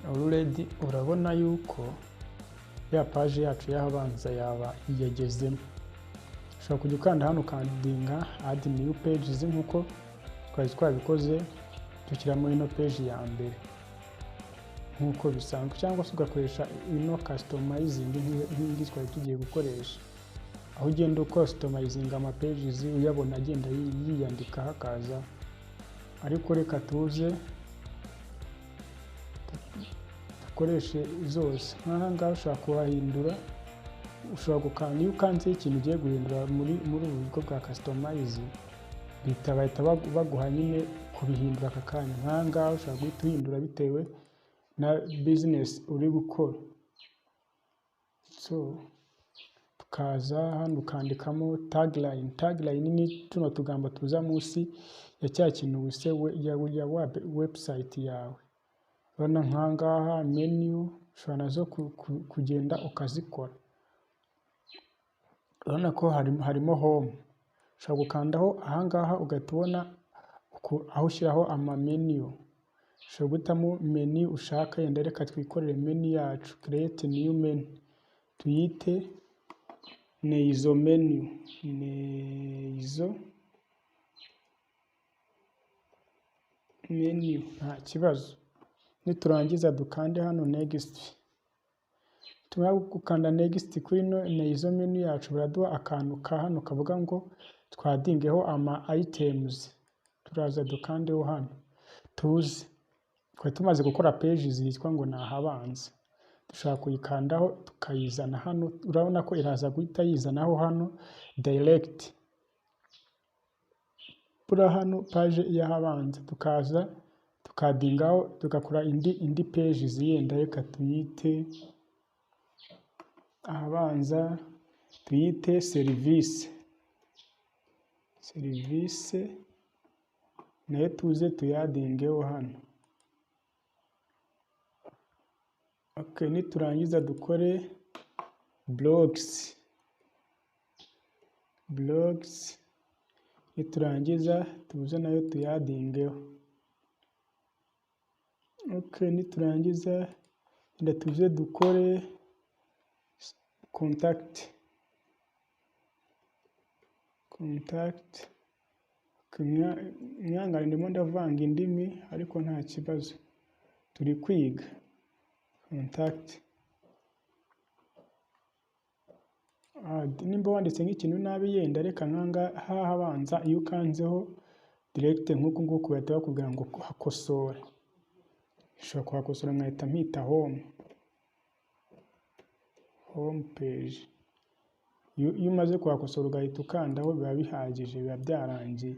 already urabona yuko ya page yacu yahabanza yaba yagezemo. Ushobora kujya ukanda hano ukandinga add new pages nkuko twari twabikoze dushyiramo ino page ya mbere nkuko bisanzwe, cyangwa se ugakoresha ino customizing nk'ingi twari tugiye gukoresha, aho ugenda customizing ama pages uyabona agenda yiyandika hakaza. Ariko reka tuze dukoreshe zose. Nk'aha ngaha ushobora kuhahindura, ushobora gukanda iyo ukanze ikintu ugiye guhindura muri ubu buryo bwa customizing bahita baguha nyine kubihindura aka kanya. Nk'aha ngaha ushobora guhita uhindura bitewe na business uri gukora. So tukaza hano ukandikamo tagline ni tuno tugambo tuza munsi ya cya kintu wise ya website yawe. Urabona nk'aha ngaha menu ushobora nazo kugenda ukazikora. Urabona ko harimo home, ushobora gukandaho aha ngaha ugatubona aho ushyiraho ama menu. Ushobora guhitamo menu ushaka, yenda reka twikorere menu yacu, create new menu, tuyite neizo menu, nta kibazo. Niturangiza dukande hano next. Tumara gukanda next kuri neizo menu yacu baraduha akantu ka hano kavuga ngo twadingeho ama items. Turaza dukandeho hano tuzi twari tumaze gukora pages yitwa ngo nahabanza. Dushaka kuyikandaho tukayizana hano. Urabona ko iraza guhita yizanaho hano direct pura hano page yahabanza. Tukaza tukadingaho tugakora indi pages yenda reka tuyite ahabanza, tuyite service nayo tuze tuyadingeho hano. Okay, niturangiza dukore blogs, niturangiza tuze nayo tuyadingeho. Okay, niturangiza nda tuze dukore contact. Nyangane ndimo ndavanga indimi ariko nta kibazo, turi kwiga. Contact nimba wanditse nk'ikintu nabi yenda reka nkanga hahabanza iyo ukanzeho direct nk'uko nguko bahita bakubwira ngo hakosora. Ushobora kuhakosora nkahita mpita home page. Iyo umaze kuhakosora ugahita ukandaho biba bihagije, biba byarangiye.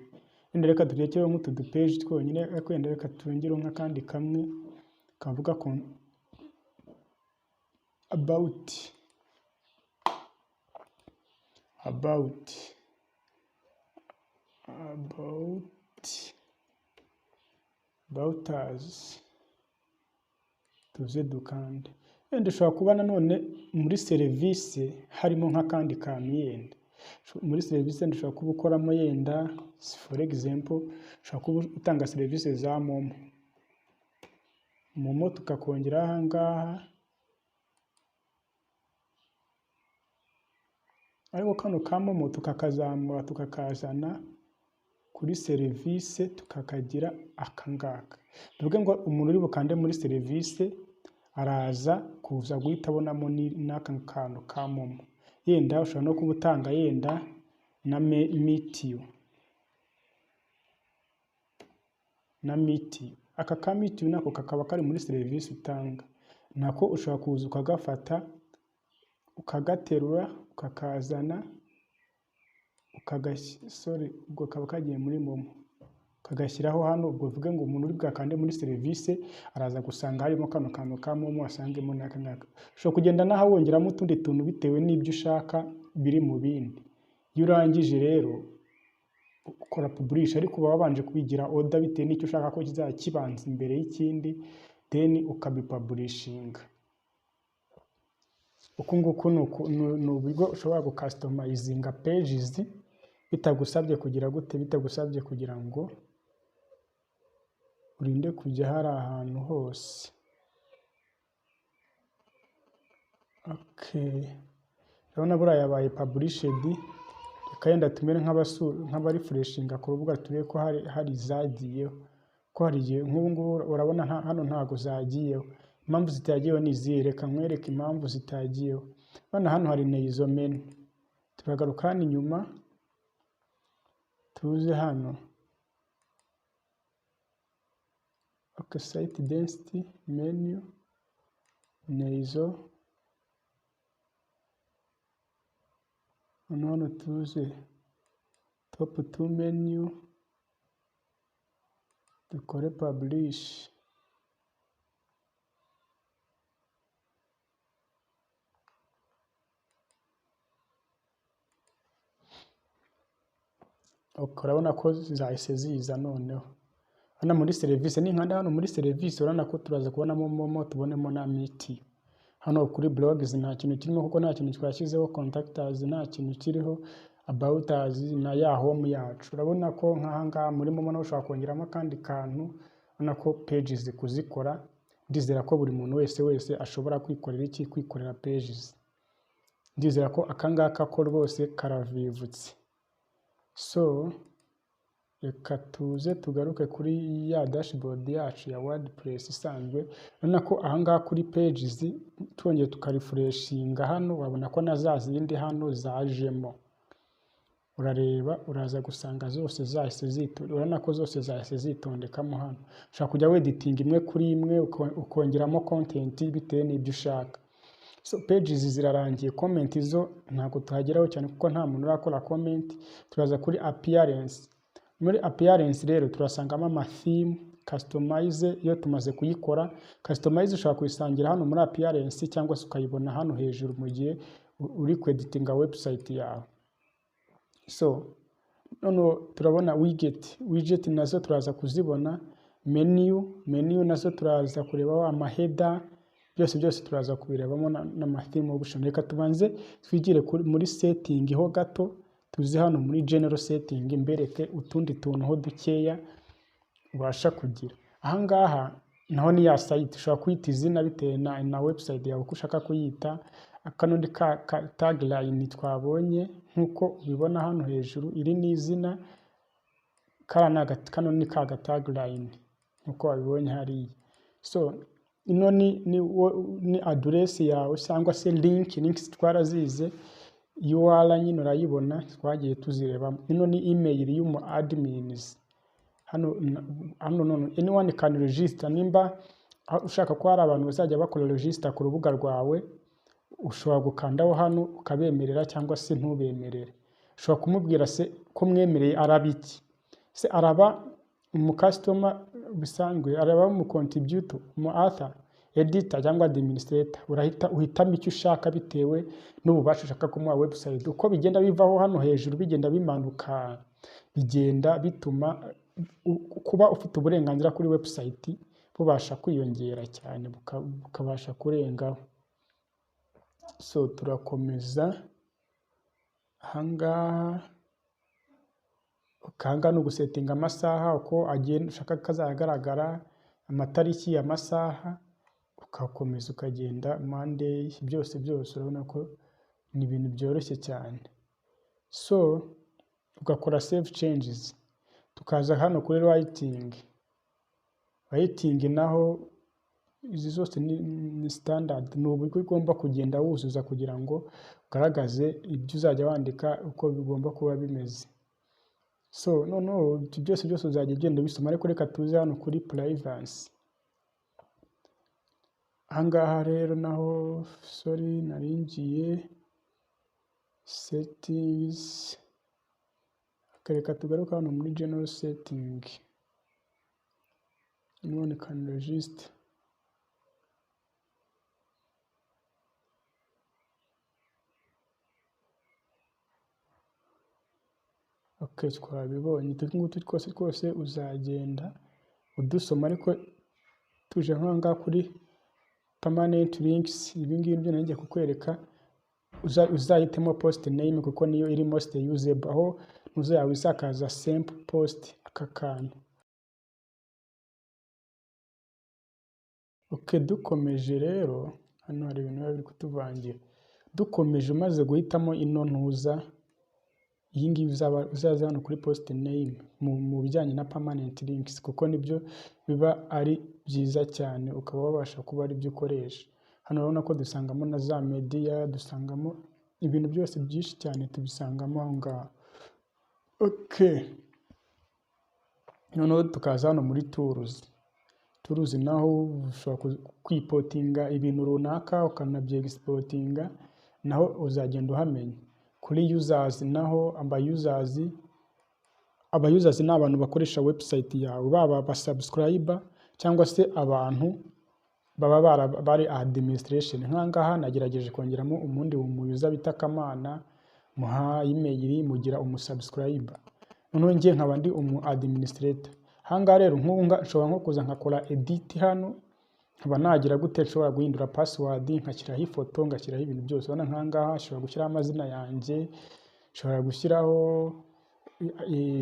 Yenda reka turekereho nk'utu page twonyine, ariko yenda reka twongereho nk'akandi kamwe kavuga ko about us. Tuze dukande. Yenda ushobora kuba nanone muri service harimo nk'akandi kantu yenda. Muri service ushobora kuba ukoramo yenda for example ushobora kuba utanga service za momo tukakongera aha ngaha. Ariko kano ka momo tukakazamura tukakazana kuri service tukakagira akangaka. Bivuge ngo umuntu uri bukande muri service araza kuza guhita abonamo n'aka kantu ka momo. Yenda ushobora no kuba utanga yenda na mitiyu. Aka ka mitiyu nako kakaba kari muri service utanga. Nako ushobora kuza ukagafata ukagaterura ukakazana ubwo kaba kagiye muri momo ukagashyiraho hano. Ubwo bivuge ngo umuntu uri bwakande muri service araza gusanga harimo kano kantu ka momo asangemo n'aka ngaka. Ushobora kugenda naho wongeramo utundi tuntu bitewe n'ibyo ushaka biri mu bindi. Iyo urangije rero ukora publish, ariko uba wabanje kubigira order bitewe n'icyo ushaka ko kizajya kibanza imbere y'ikindi, then ukabipublishinga. Uku nguku ni uburyo ushobora gucustomizinga pages bitagusabye kugira gute, bitagusabye kugira ngo urinde kujya hari ahantu hose. Okay, urabona buriya yabaye published. Reka yenda tumere nk'abarefreshinga ku rubuga turebe ko hari zagiyeho, ko hari igihe nk'ubu ngubu urabona hano ntago zagiyeho. Impamvu zitagiyeho ni izihe? Reka nkwereke impamvu zitagiyeho. Hano hari izo menu. Turagaruka hano inyuma, tuze hano okay, site density menu neizo. Hano tuze top 2 menu, dukore publish. Urabona ko zahise ziza noneho. Hano muri service ni nkanda, hano muri service urabona ko turaza kubonamo momo, tubonemo na miti. Hano kuri blogs nta kintu kirimo kuko nta kintu twashyizeho, contactors nta kintu kiriho, about us na ya home yacu. Urabona ko nk'ahangaha muri momo naho ushobora kongeramo akandi kantu. Urabona ko pages kuzikora, ndizera ko buri muntu wese ashobora kwikorera pages. Ndizera ko akangaka ko rwose karavivutse. So reka tuze tugaruke kuri ya dashboard yacu ya WordPress isanzwe. Urabona ko ahangaha kuri pages twongeye tukarefreshinga hano, wabona ko na za zindi hano zajemo. Urareba, uraza gusanga zose zahise zitondeka. Urabona ko zose zahise zitondekamo hano. Ushaka kujya editing imwe kuri imwe ukongeramo content bitewe n'ibyo ushaka. So pages zirarangiye, comment zo ntabwo tuhageraho cyane kuko nta muntu urakora comment. Turaza kuri appearance. Muri appearance rero turasangamo ama theme, customize. Iyo tumaze kuyikora, customize ushobora kuyisangira hano muri appearance cyangwa se ukayibona hano hejuru mu gihe uri kweditinga website yawe. So none turabona widget nazo turaza kuzibona, menu nazo turaza kureba amaheda, byose turaza kubirebamo n'ama theme option. Reka tubanze twigire muri setting ho gato, tuzi hano muri general setting imbereke utundi tuntu ho dukeya ubasha kugira. Ahangaha naho ni ya site ushobora kwita izina bitewe na website yawe uko ushaka kuyita. Akanundi ka tagline twabonye nkuko ubibona hano hejuru, iri ni izina, kano ni ka tagline nkuko wabibonye hariya. So ino ni address yawe cyangwa se links twarazize. URL nyine urayibona, twagiye tuzirebamo. Ino ni email y'umu admins. Hano none anyone can register. Nimba ushaka ko hari abantu bazajya bakora register ku rubuga rwawe, ushobora gukandaho hano ukabemerera cyangwa se ntubemerere. Ushobora kumubwira se ko mwemereye arabiki. Se araba mu customer bisanzwe, araba mu contributor, mu author, editor cyangwa administrator. Uhitamo icyo ushaka bitewe n'ububasha ushaka kumuha website. Uko bigenda bivaho hano hejuru bigenda bimanuka, bigenda bituma kuba ufite uburenganzira kuri website bubasha kwiyongera cyane, bukabasha kurengaho. So turakomeza ahangaha. Ukanga no gusettinga amasaha uko agenda ushaka kazagaragara, amatariki, amasaha, ukakomeza ukagenda Monday, byose urabona ko ni ibintu byoroshye cyane. So ugakora save changes. Tukaza hano kuri writing naho izi zose ni standard, ni uburyo ugomba kugenda wuzuza kugira ngo ugaragaze ibyo uzajya wandika uko bigomba kuba bimeze. So byose uzajya ugenda bisoma. Ariko reka tuze hano kuri privacy. Ahangaha rero naho naringiye settings. Reka tugaruka hano muri general setting. Anyone can register. Okay, twabibonye. Utu twose uzagenda udusoma. Ariko tuje nk'ahangaha kuri permanent links, ibi ngibi byo nanjye kukwereka. Uzahitemo post name kuko niyo iri most usable, aho nuzayawe isakaza simple post aka kantu. Okay, dukomeje rero hano hari ibintu biba biri kutuvangira. Dukomeje umaze guhitamo ino ntuza, iyi ngiyi uzaza hano kuri post name mu bijyanye na permanent links, kuko nibyo biba ari byiza cyane, ukaba wabasha kuba ari byo ukoresha. Hano urabona ko dusangamo na za media, dusangamo ibintu byose byinshi cyane, tubisangamo aho ngaho. Okay, noneho tukaza hano muri tools naho ushobora kwipotinga ibintu runaka ukanabye exportinga, naho uzagenda uhamenya. Kuri users naho abayusers ni abantu bakoresha website yawe, baba abasubscriber cyangwa se abantu baba bari administration. Nkangaha nagerageje kongeramo umundi umuyuza bita Kamana, muha email, mugira umusubscriber, noneho ngiye nkaba ndi administrator. Hangaha rero nshobora nko kuza nkakora edit hano, nkaba nagira gute, nshobora guhindura password, nkashyiraho ifoto, ngashyiraho ibintu byose. Ubona nkangaha nshobora gushyiraho amazina yanjye, nshobora gushyiraho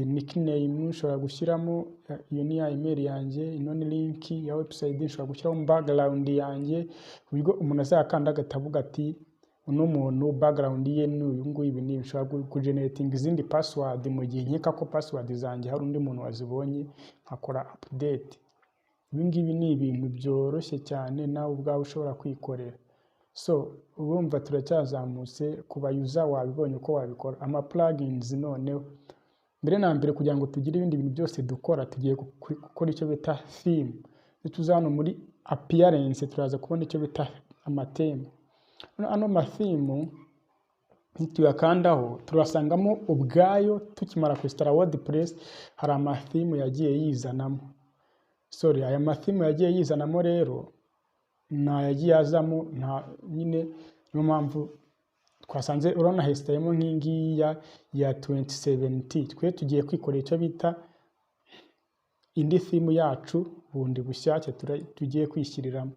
nickname, nshobora gushyiramo iyo ni ya email yanjye, ino ni link ya website, nshobora gushyiraho background yanjye, ubwo umuntu azakanda agatavuga ati uno muntu background ye ni uyu nguyu. Ibi ni nshobora kugenerating izindi password mu gihe nkeka ko password zanjye hari undi muntu wazibonye, nkakora update. Ibi ngibi ni ibintu byoroshye cyane nawe ubwawe ushobora kwikorera. So urumva turacyazamutse ku bayuza, wabibonye uko wabikora. Ama plugins noneho mbere na mbere kugira ngo tugire ibindi bintu byose dukora, tugiye gukora icyo bita theme. Tuza hano muri appearance, turaza kubona icyo bita amatheme. Ano matheme nituyakandaho turasangamo ubwayo. Tukimara kwinstalla WordPress hari amatheme yagiye yizanamo. Aya matheme yagiye yizanamo rero yagiye azamo, nyine niyo mpamvu twasanze urabona hesitayemo nk'ingiyi ya 2017. Twe tugiye kwikorera icyo bita indi theme yacu bundi bushyashya tugiye kwishyiriramo.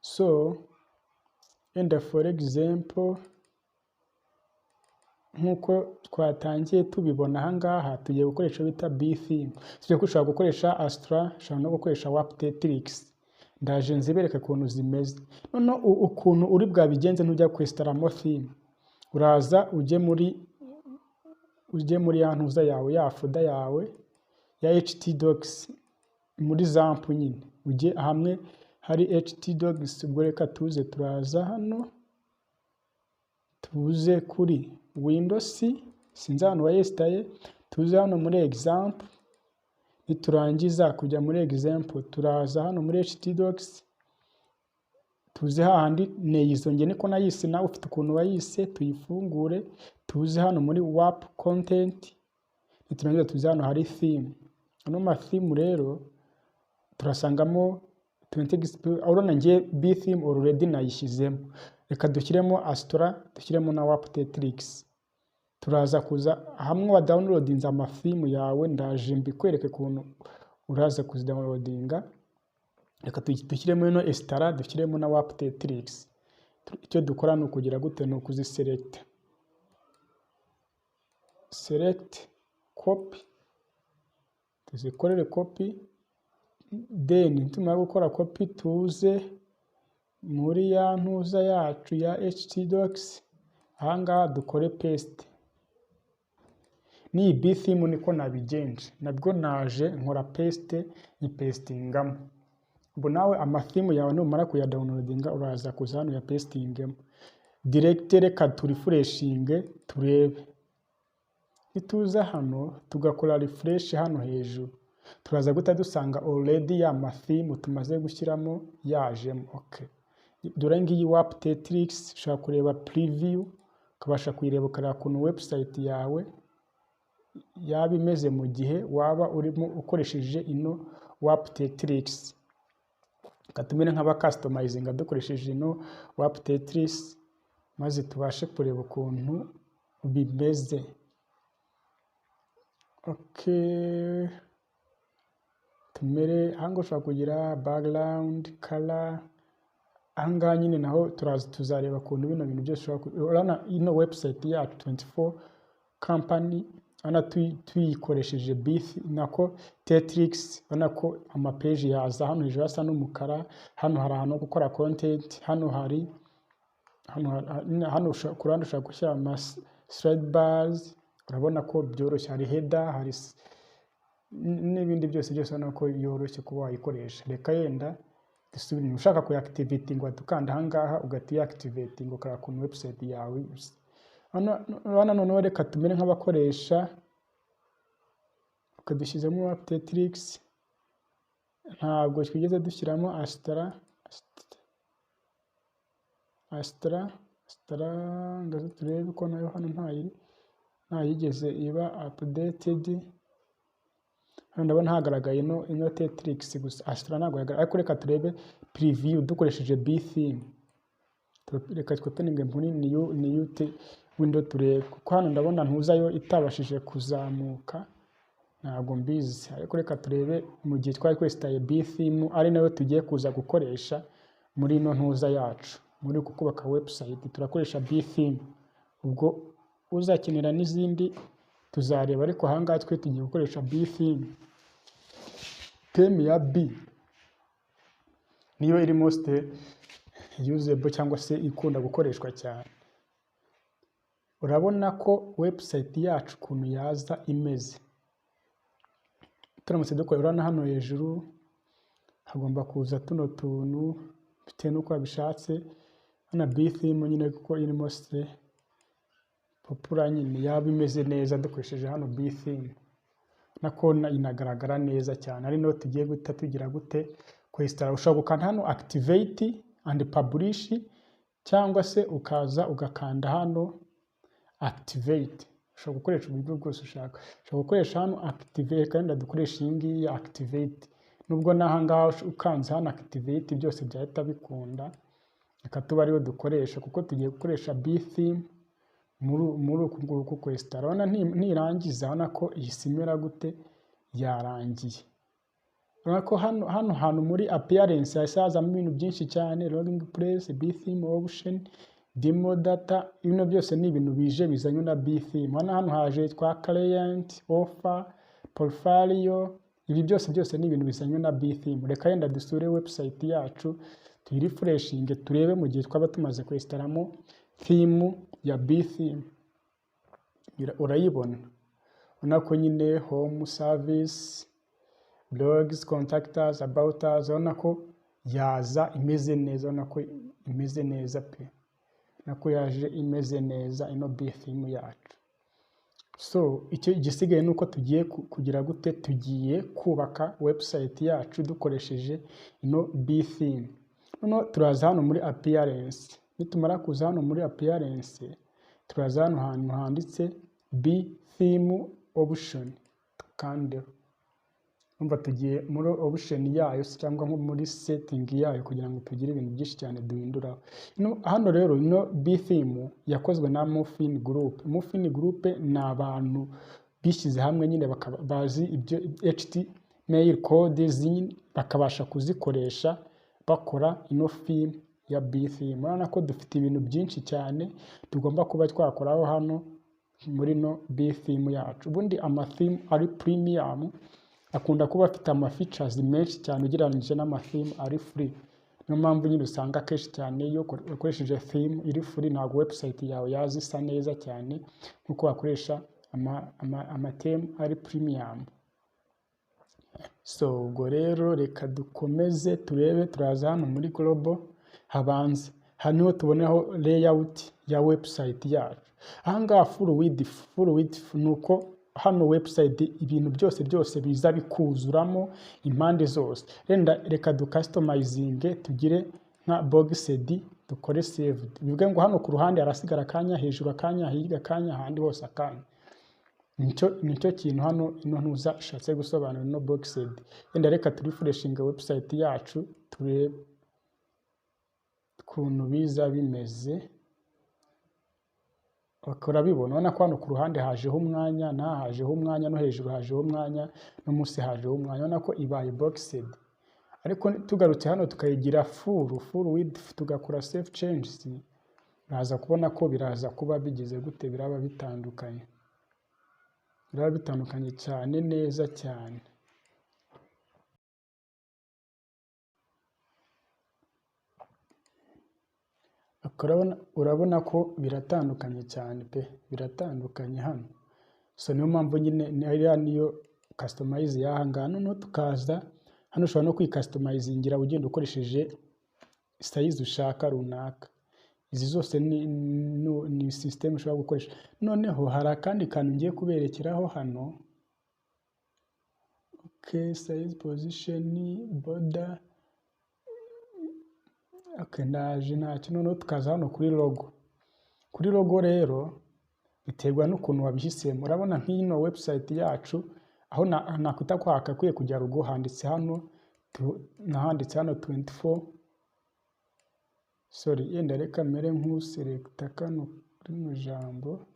So and for example, nkuko twatangiye tubibona ahangaha, tugiye gukoresha bita B theme. Tugiye gushaka gukoresha Astra, ushobora no gukoresha Waptetrix. Ndaje nzibereka ukuntu zimeze. Noneho ukuntu uri bwabigenze, ntujya kwestaramo theme, uraza ujye muri ya ntuza yawe, ya folder yawe ya htdocs, muri zamp nyine ujye hamwe hari htdocs. Ubwo reka tuze, turaza hano, tuze kuri Windows, sinzi ahantu wayesitaye, tuze hano muri example. Niturangiza kujya muri example, turaza hano muri htdocs, tuze hahandi neyizonge niko nayise, nawe ufite ukuntu wayise, tuyifungure. Tuze hano muri wap content, niturangiza tuze hano hari theme. Ano ma theme rero turasangamo 20. Urabona ngiye B theme already nayishyizemo, reka dushyiremo Astra, dushyiremo na Waptetrix. Turaza kuza hamwe wa downloadinza ama theme yawe, ndaje mbikwereke ukuntu uraza kuzidownloadinga. Reka dushyiremo ino Estara, dushyiremo na Waptetrix. Icyo dukora ni ukugira gute, ni ukuziselect, select copy, tuzikorere copy. Then tumara gukora copy, tuze muri ya ntuza yacu ya htdocs, ahangaha dukore paste. Ni B theme niko nabigenje, nabwo naje nkora paste, nyipastingamo. Ubwo nawe amatheme yawe numara kuya downloadinga, uraza kuza hano ya pastingemo direct. Reka turefreshinge turebe. Nituza hano tugakora refresh hano hejuru, turaza guta dusanga already ya matheme tumaze gushyiramo yajemo. Okay, dore ngiyi Waptetrix, ushaka kureba preview, ukabasha kuyireba ukareba ukuntu website yawe yaba imeze mu gihe waba urimo ukoresheje ino Waptetrix. Katumene nk'aba customizinga dukoresheje ino Waptetrix, maze tubashe kureba ukuntu bimeze. Okay, tumere hango ushobora kugira background color. Ahangaha nyine naho tuzareba ukuntu bino bintu byose urabona ino website yacu 24 company, ana tuyikoresheje nako Tetrix. Urabona ko amapeji yaza hano hejuru asa n'umukara. Hano hari ahantu gukora content, hano hari hano ku ruhande ushobora gushyira ama slide bars, urabona ko byoroshye, hari header, hari n'ibindi byose urabona ko yoroshye kuba wayikoresha. Reka yenda dusubire, ushaka kuyaactivate ngo dukanda aha ngaha ugahita uyaactivate ngo ukora ku website yawe. Hano noneho reka tumere nk'abakoresha, ukadushyizemo updatrix, ntabwo twigeze dushyiramo Astra ngazo turebe ko nayo hano ntayigeze iba updated. Hano ndabona hagaragaye ino Tetrix gusa, Astra ntabwo yagaragaye. Ariko reka turebe preview dukoresheje btheme. Reka twopeninge muri new window turebe, kuko hano ndabona ntuzayo itabashije kuzamuka, ntabwo mbizi. Ariko reka turebe mu gihe twari twesitaye btheme ari nayo tugiye kuza gukoresha muri ino ntuza yacu, muri kubaka website turakoresha btheme. Ubwo uzakenera n'izindi tuzareba, ariko aha ngaha twe tugiye gukoresha btheme. Theme ya B niyo iri most usable cyangwa se ikunda gukoreshwa cyane. Urabona ko website yacu ukuntu yaza imeze. Turamutse dukorera hano hejuru hagomba kuza tuno tuntu bitewe n'uko wabishatse. Hano btheme nyine kuko iri most popular nyine yaba imeze neza dukoresheje hano btheme. Nako inagaragara neza cyane, ari no tugiye guta tugira gute kwestara. Ushobora gukanda hano activate and publish, cyangwa se ukaza ugakanda hano activate. Ushobora gukoresha uburyo bwose ushaka. Ushobora gukoresha hano activate kandi dukoresha iyi ngiyi activate. Nubwo naha ngaho ukanze hano activate byose byahita bikunda, reka tuba ariyo dukoresha kuko tugiye gukoresha btheme muri uku nguku kwestara. Urabona nirangiza, urabona ko iyi simera gute yarangiye. Urabona ko hano hantu muri appearance hasazamo ibintu byinshi cyane, login place, btheme option, demo data. Ibintu byose ni ibintu bije bizanywe na btheme. Hano haje twa client, offer, portfolio. Ibi byose ni ibintu bizanywe na btheme. Reka yenda dusure website yacu tuyirefreshinge turebe mu gihe twaba tumaze kwestaramo theme ya btheme. Urayibona, urabona ko nyine home, service, blogs, contact us, about us. Urabona ko yaza imeze neza, urabona ko imeze neza pe, nako yaje imeze neza ino btheme yacu. So icyo igisigaye nuko tugiye kugira gute, tugiye kubaka website yacu dukoresheje ino btheme. Noneho turaza hano muri appearance. Nitumara kuza hano muri appearance, turaza hano hantu handitse btheme option, tukande. Umva tugiye muri option yayo cyangwa nko muri setting yayo kugira ngo tugire ibintu byinshi cyane duhindura. Hano rero ino btheme yakozwe na Muffin Group. Muffin Group ni abantu bishyize hamwe nyine bazi ibyo HTML code zini, bakabasha kuzikoresha bakora ino theme ya btheme. Urabona ko dufite ibintu byinshi cyane tugomba kuba twakoraho hano muri no btheme yacu. Ubundi amatheme ari premium akunda kuba afite features menshi cyane ugereranyije n'amatheme ari free. Niyo mpamvu nyine usanga kenshi cyane iyo ukoresheje theme iri free ntabwo website yawe yaza isa neza cyane nkuko wakoresha amatheme ari premium. So ubwo rero reka dukomeze turebe. Turaza hano muri global, habanze hano tuboneho layout ya website yacu. Aha ngaha full width nuko hano website ibintu byose biza bikuzuramo impande zose. Reka du customizing tugire nka boxed, dukore save. Bivuga ngo hano ku ruhande harasigara akanya, hejuru akanya, hirya akanya, ahandi hose akanya. Nicyo kintu hano ino ntuza ishatse gusobanura no boxed. Reka turefreshinga website yacu turebe ukuntu biza bimeze. Urabibona, urabona ko hano ku ruhande hajeho umwanya, na hajeho umwanya, no hejuru hajeho umwanya, no munsi hajeho umwanya. Urabona ko ibaye boxed. Ariko tugarutse hano tukayigira full width, tugakora save changes, uraza kubona ko biraza kuba bigize gute, biraba bitandukanye cyane, neza cyane. urabona ko biratandukanye cyane pe, biratandukanye hano. So niyo mpamvu nyine niyo customize y'ahangaha. Noneho tukaza hano ushobora no kwikustomizingira ugenda ukoresheje size ushaka runaka. Izi zose ni system ushobora gukoresha. Noneho hari akandi kantu ngiye kuberekeraho hano. Okay, size, position, border. Okay, ndaje ntacyo. Noneho tukaza hano kuri logo. Kuri logo rero biterwa n'ukuntu wabihisemo. Urabona nk'ino website yacu aho nakwita ko hakakwiye kujya logo handitse hano, nahanditse hano 24. Sorry, yenda reka mere nk'uselecta kano rino jambo.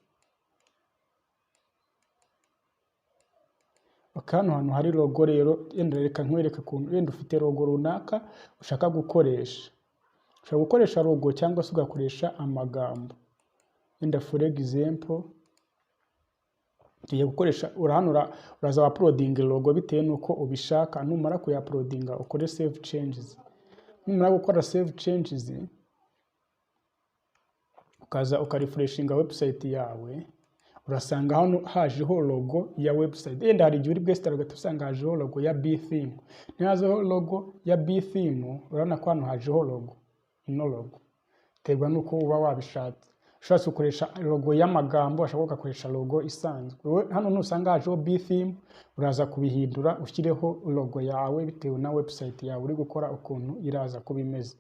Hano hantu hari logo rero, yenda reka nkwereke ukuntu yenda ufite logo runaka ushaka gukoresha. Ushobora gukoresha logo cyangwa se ugakoresha amagambo. Yenda for example tugiye gukoresha uraza uploading logo bitewe nuko ubishaka. Numara kuya-uploadinga ukore save changes. Numara gukora save changes ukaza ukarefreshinga website yawe, urasanga hano hajeho logo ya website. Yenda hari igihe uri bwesitara ugasanga hajeho logo ya B-theme. Nihazeho logo ya B-theme urabona ko hano hajeho logo, ino logo terwa nuko uba wabishatse. Ushobora gukoresha logo y'amagambo, ushobora gukoresha logo isanzwe. Hano nusanga hajeho B-theme uraza kubihindura ushyireho logo yawe bitewe na website yawe uri gukora ukuntu iraza kuba imeze.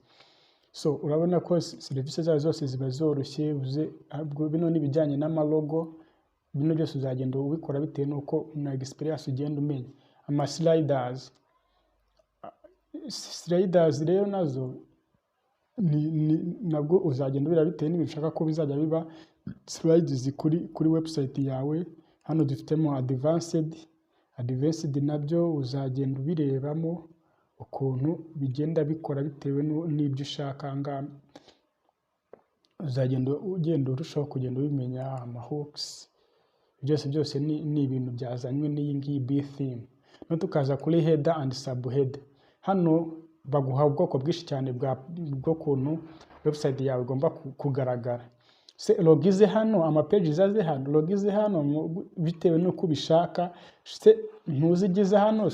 So urabona ko serivisi zawe zose ziba zoroshye. Bino n'ibijyanye n'amalogo, bino byose uzagenda ubikora bitewe nuko na experience ugenda umenya. Ama sliders rero nazo nabwo uzagenda ubira bitewe n'ibintu ushaka ko bizajya biba slides kuri website yawe. Hano dufitemo advanced nabyo uzagenda ubirebamo ukuntu bigenda bikora bitewe n'ibyo ushaka. Ngaha uzagenda urushaho kugenda ubimenya. Amahooks byose ni ibintu byazanywe n'iyi ngiyi B-theme. No tukaza kuri header and subheader. Hano baguha ubwoko bwinshi cyane bwo kuntu website yawe igomba kugaragara. Se logize hano, amapages aze hano, logize hano bitewe nuko ubishaka. Se ntuzigize hano,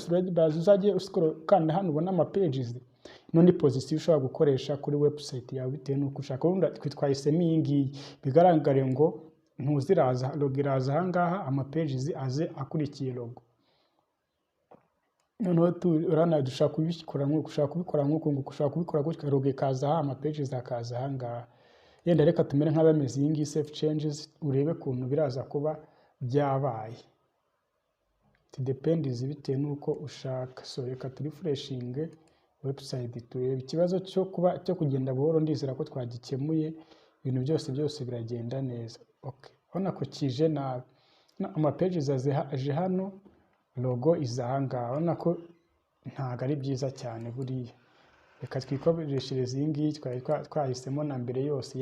uzajye uskoro kandi hano ubona amapages. Ino ni position ushobora gukoresha kuri website yawe bitewe nuko ushaka. Urunda twitwahisemo iyi ngiyi bigaragare ngo ntuziraza, logo iraza ahangaha, amapages aze akurikiye logo. Noneho urana dushaka kubikora nk'uko ushaka kubikora nk'uko ushaka kubikora gutya, logo ikaza aha, amapages akaza ahangaha. Yenda reka tumere nk'abameze iyi ngiyi save changes urebe kuntu biraza kuba byabaye. It depends bitewe nuko ushaka. So reka turefreshinge website turebe. Ikibazo cyo kugenda buhoro ndizera ko twagikemuye, ibintu byose biragenda neza. Okay, ubona ko kije na amapages aje hano, logo izahanga. Ubona ko ntago ari byiza cyane buriya. Reka twikoreshereze iyi ngiyi twahisemo na mbere yose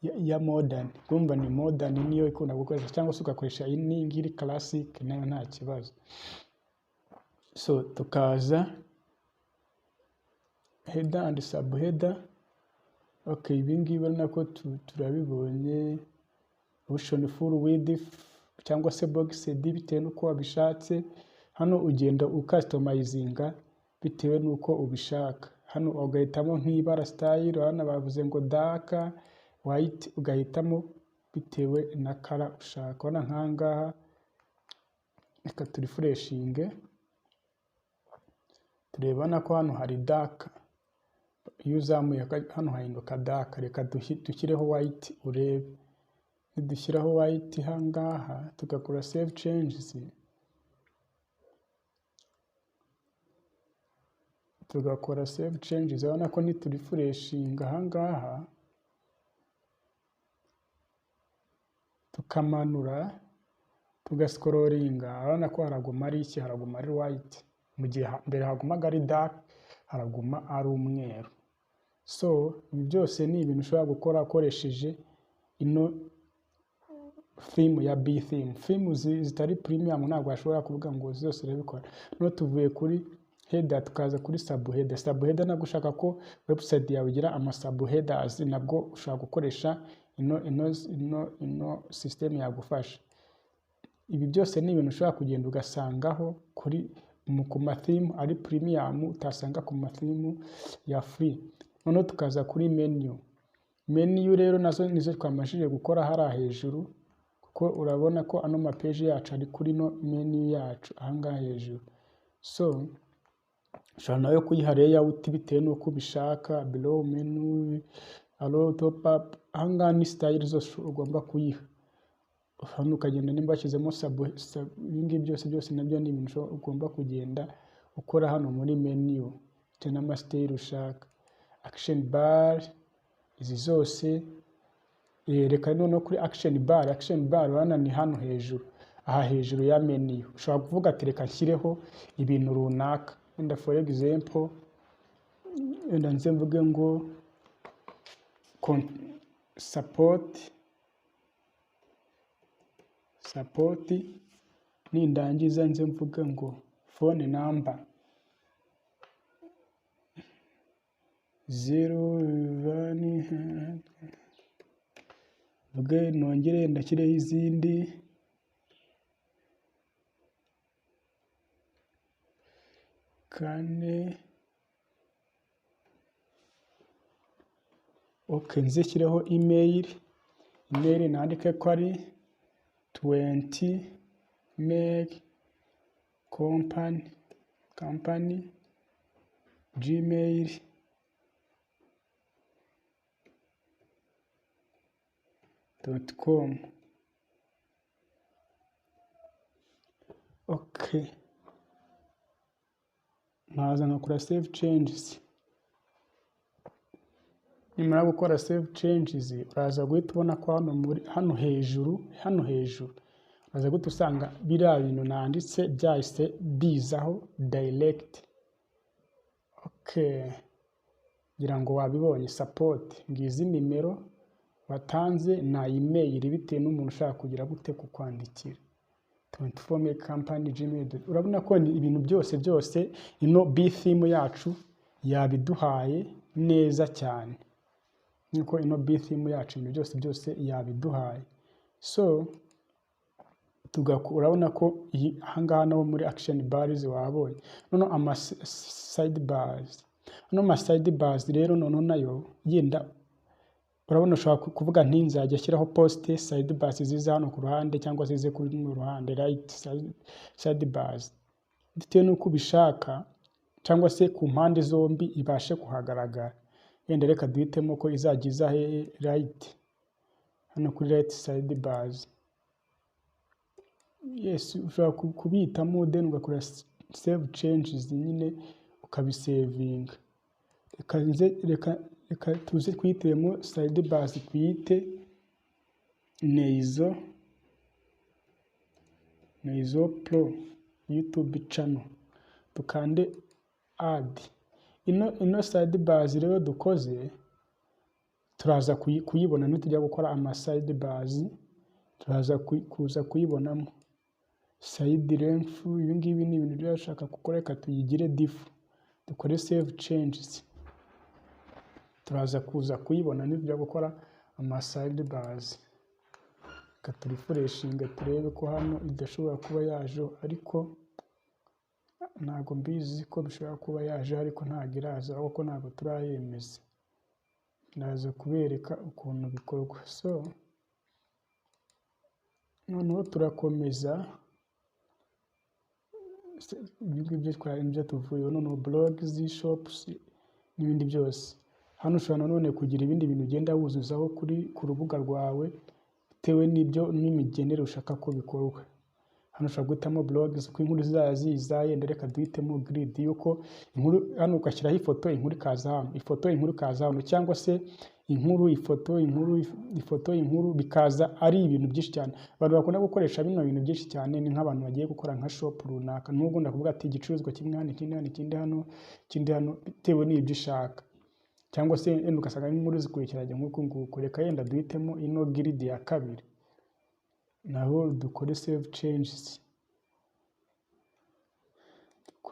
ya modern. Kumva ni modern niyo ikunda gukoresha, cyangwa se ugakoresha iyi ngiyi classic nayo nta kibazo. So tukaza header and subheader. Okay, ibi ngibi urabona ko turabibonye. Option full width cyangwa se boxed bitewe nuko wabishatse. Hano ugenda ucustomizinga bitewe nuko ubishaka. Hano ugahitamo nk'ibara style, hano bavuze ngo dark, white, ugahitamo bitewe na color ushaka. Hano nkangaha reka turefreshinge turebana ko hano hari dark. Iyo uzamuye hano hahinduka dark. Reka dushyireho white urebe. Nidushyiraho white hangaha tugakora save changes, urabona ko niturefreshinga ahangaha tukamanura tugascrollinga, urabona ko haraguma ari iki, haraguma ari white, mu gihe mbere hagumaga ari dark, haraguma ari umweru. So ibi byose ni ibintu ushobora gukora ukoresheje ino theme ya B-theme. Theme zitari premium ntabwo ashobora kuvuga ngo zose urabikora. No tuvuye kuri header tukaza kuri subheader. Subheader nabwo ushaka ko website yawe igira ama subheaders, nabwo ushobora gukoresha ino system yagufasha. Ibi byose ni ibintu ushobora kugenda ugasangaho ku ma theme ari premium utasanga ku ma theme ya free. Noneho tukaza kuri menu. Menu rero nazo nizo twamashije gukora hara hejuru, kuko urabona ko ano ma page yacu ari kuri no menu yacu ahangaha hejuru. So ushobora nayo kuyiha layout bitewe nuko ubishaka, below menu, allow top up, ahangaha ni style zose ugomba kuyiha. Hano ukagenda nimba washyizemo ibingi byose nabyo ni ibintu ugomba kugenda ukora hano muri menu, bitewe n'ama style ushaka. Action bar izi zose, reka noneho kuri action bar urabona ni hano hejuru, aha hejuru ya menu. Ushobora kuvuga ati reka nshyireho ibintu runaka, wenda for example wenda nze mvuge ngo support, nindangiza nze mvuge ngo phone number 01 vuge nongere ndashyireho izindi kane. Okay, nze shyireho email nandike ko ari 20 mail company gmail.com. Okay, naza nkakora save changes. Nimara gukora save changes uraza guhita ubona ko hano hejuru uraza guhita usanga biriya bintu nanditse byahise bizaho direct. Okay, ngira ngo wabibonye. Support, ngizi nimero watanze na email bitewe n'umuntu ushaka kugira gute kukwandikira. 24 mail company gmail. Urabona ko ibintu byose ino b theme yacu yabiduhaye neza cyane, niko ino b theme yacu ibintu byose yabiduhaye. So urabona ko ahangaha naho muri action bars wabonye. Noneho ama side bars, rero noneho nayo yenda urabona ushobora kuvuga nti nzajya ashyiraho post side bars ziza hano ku ruhande cyangwa zize kuri mu ruhande right side bars, bitewe nuko ubishaka cyangwa se ku mpande zombi ibashe kuhagaragara. Yenda reka duhitemo ko izagiza right hano kuri right side bars. Yes, ushobora kubitamo then ugakora save changes nyine ukabisavinga. Reka tuze twihitiremo side bars, twite Neizo Pro YouTube channel, tukande add. Ino side bars rero dukoze turaza kuyibona nitujya gukora ama side bars, turaza kuza kuyibonamo side length. Ibi ngibi ni ibintu byashaka gukora, reka tuyigire diff, dukore save changes. Turaza kuza kuyibona nitujya gukora ama side bars. Reka turefreshinga turebe ko hano idashobora kuba yaje, ariko ntago mbizi ko bishobora kuba yaje, ariko ntago iraza kuko ntago turayemeza. Ndaza kubereka ukuntu bikorwa. So noneho turakomeza ibyo tuvuyeho. Noneho blogs, shops n'ibindi byose. Hano ushobora none kugira ibindi bintu ugenda wuzuzaho ku rubuga rwawe bitewe n'ibyo n'imigenere ushaka ko bikorwa. Hano ushobora guhitamo blogs ko inkuru ziza, yenda reka duhitemo grid yuko inkuru hano ugashyiraho ifoto, inkuru ikaza hano, inkuru ikaza hano, cyangwa se inkuru bikaza ari ibintu byinshi cyane. Abantu bakunda gukoresha bino bintu byinshi cyane ni nk'abantu bagiye gukora nka shop runaka, nubwo ndakuvuga ati igicuruzwa kimwe hano, ikindi hano, bitewe n'ibyo ushaka. Cyangwa se yenda ugasanga inkuru zikurikiranye nk'uko nguko. Reka yenda duhitemo ino grid ya kabiri, naho dukore save changes.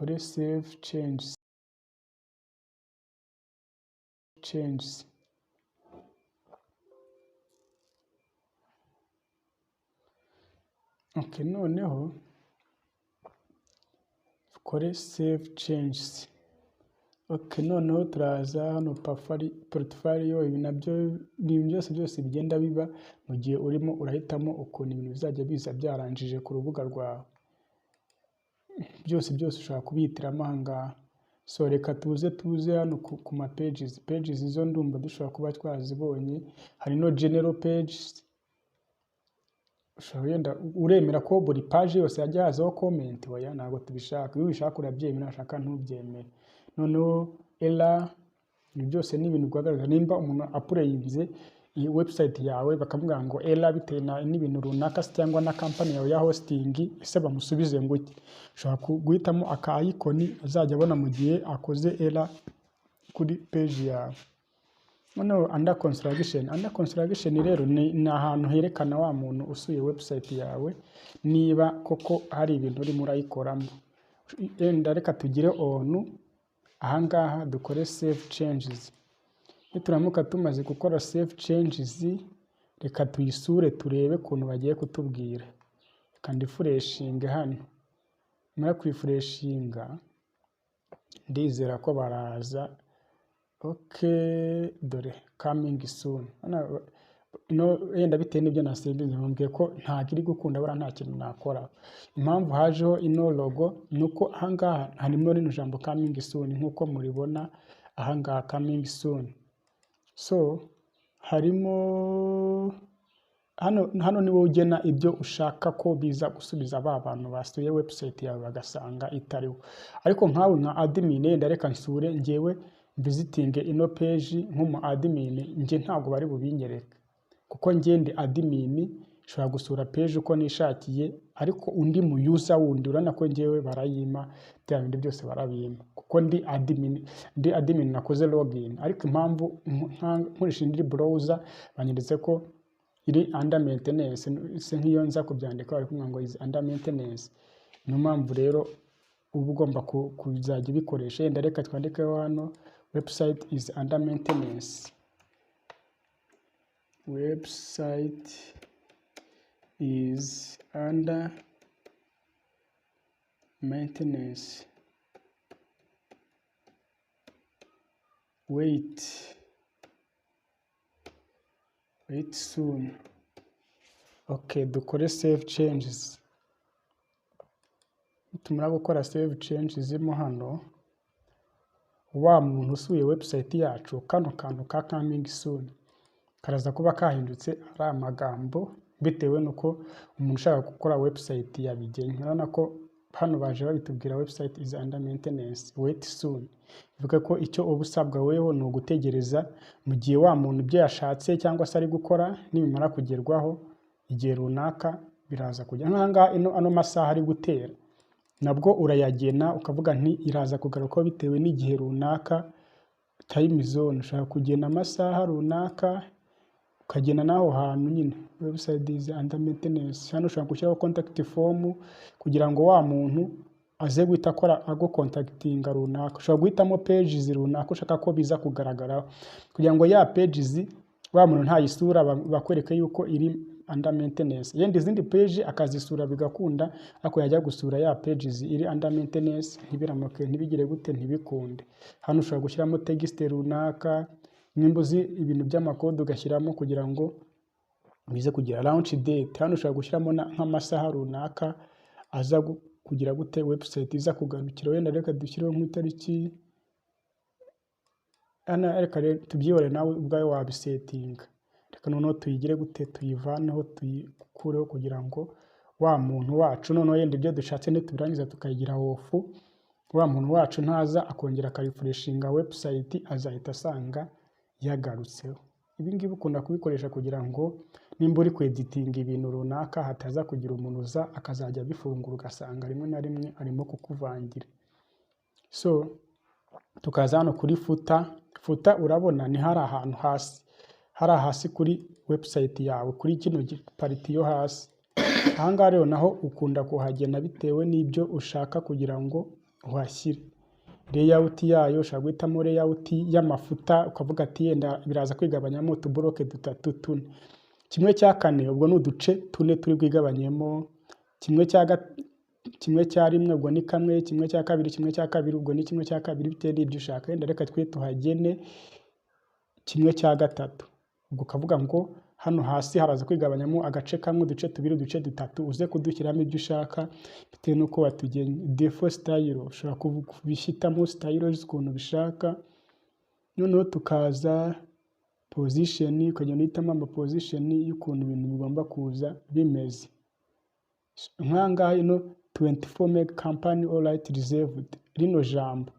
dukore save changes. Okay, noneho dukore save changes. Okay, noneho turaza hano portfolio. Ibi nabyo ibintu byose bigenda biba mu gihe urimo urahitamo ukuntu ibintu bizajya biza byaranjije ku rubuga rwawe. Byose ushobora kubihitiramo aha ngaha. So reka tuze hano ku ma pages. Pages izo ndumva dushobora kuba twazibonye. Hari no general pages. Ushobora wenda uremera ko buri page yose yajya hazaho comment. Oya, ntabwo tubishaka. Iyo ubishaka urabyemera, nashaka ntubyemere. Noneho ibi byose ni ibintu bigaragaza nimba umuntu apureyinze iyi website yawe bakavuga ngo bitewe n'ibintu runaka cyangwa na company yawe ya hosting, ese bamusubize ngo iki. Ushobora guhitamo aka icon azajya abona mu gihe akoze kuri page yawe. Noneho under construction rero ni ahantu herekana wa muntu usuye website yawe niba koko hari ibintu urimo urayikoramo. Reka tugire on. Ahangaha dukore save changes. Nituramuka tumaze gukora save changes, reka tuyisure turebe ukuntu bagiye kutubwira. Reka ndifreshinge hano. Mara kurifreshinga ndizera ko baraza. Okay, dore coming soon. Yenda bitewe n'ibyo nasebye nambwiye ko ntagiri gukunda bara nta kintu nakora. Impamvu hajeho ino logo nuko ahangaha harimo rino jambo coming soon nkuko muribona ahangaha coming soon. So harimo hano niwo ugena ibyo ushaka ko biza gusubiza bantu basuye website yawe bagasanga itariho. Ariko nkawe nka admin yenda reka nsure ngewe visiting ino page nk'umu admin, nge ntabwo bari bubinyereka kuko ngende admin shobora gusura page uko nishakiye, ariko undi mu user wundi urana ko ngewe barayima bya bindi byose barabima kuko ndi admin nakoze login. Ariko impamvu nkoresha indi browser banyeretse ko iri under maintenance, se nk'iyo nza kubyandika bari kumwe ngo is under maintenance. Niyo mpamvu rero uba ugomba kuzajya bikoresha. Yenda reka twandikeho hano website is under maintenance. Website is under maintenance. Wait soon. Okay, dukore save changes. Tumara gukora save changes mo hano, wa muntu usuye website yacu kano kantu ka coming soon karaza kuba kahindutse ari amagambo bitewe nuko umuntu ushaka gukora website yabigenye. Urabona ko hano baje babitubwira website is under maintenance, wait soon. Bivuga ko icyo ubusabwa weho ni ugutegereza mu gihe wa muntu ibyo yashatse cyangwa se ari gukora nibimara kugerwaho igihe runaka biraza kujya. Nkanga ano masaha ari gutera nabwo urayagena ukavuga nti iraza kugaruka bitewe n'igihe runaka, time zone. Ushaka kugena amasaha runaka ukagena naho hantu nyine website is under maintenance. Hano ushaka gushyiraho contact form kugira ngo wa muntu aze guhita akora ago contactinga runaka. Ushobora guhitamo pages runaka ushaka ko biza kugaragara kugira ngo ya pages wa muntu ntayisura bakwereke yuko iri under maintenance. Yenda izindi page akazisura bigakunda, ako yajya gusura ya pages iri under maintenance ntibiramuke ntibigire gute ntibikunde. Hano ushobora gushyiramo text runaka, nimbuzi ibintu by'amakode ugashyiramo kugira ngo bize kugira launch date. Hano ushobora gushyiramo nk'amasaha runaka aza kugira gute website iza kugarukira. Wenda reka dushyireho nk'itariki, reka tubyibore nawe ubwawe wabisetinga. Reka noneho tuyigire gute tuyivaneho tuyikureho kugira ngo wa muntu wacu noneho yenda ibyo dushatse nitubirangiza tukayigira off, wa muntu wacu ntaza akongera akarefreshinga website azahita asanga yagarutseho. Ibi ngibi ukunda kubikoresha kugira ngo nimba uri kweditinga ibintu runaka hataza kugira umuntu uza akazajya bifungura ugasanga rimwe na rimwe arimo kukuvangira. So tukaza hano kuri footer urabona ni hari ahantu hasi kuri website yawe kuri kino pariti yo hasi. Ahangaha rero naho ukunda kuhagena bitewe n'ibyo ushaka kugira ngo uhashyire. Layout yayo ushobora guhitamo layout y'amafuta ukavuga ati yenda biraza kwigabanyamo utuboroke 3 4. Kimwe cya kane ubwo ni uduce 4 turi bwigabanyemo, kimwe cya rimwe ubwo ni kamwe, kimwe cya kabiri ubwo ni kimwe cya kabiri bitewe n'ibyo ushaka. Yenda reka twe tuhagene kimwe cya gatatu. Ubwo ukavuga ngo hano hasi haraza kwigabanyamo agace kamwe, uduce 2, uduce 3, uze kudushyiramo ibyo ushaka bitewe n'uko watugenya. Default style ushobora kubishyitamo style z'ukuntu bishaka. Noneho tukaza position, ukagenda uhitamo ama position y'ukuntu ibintu bigomba kuza bimeze. Nk'ahangaha ino 24 meg company all right reserved, rino jambo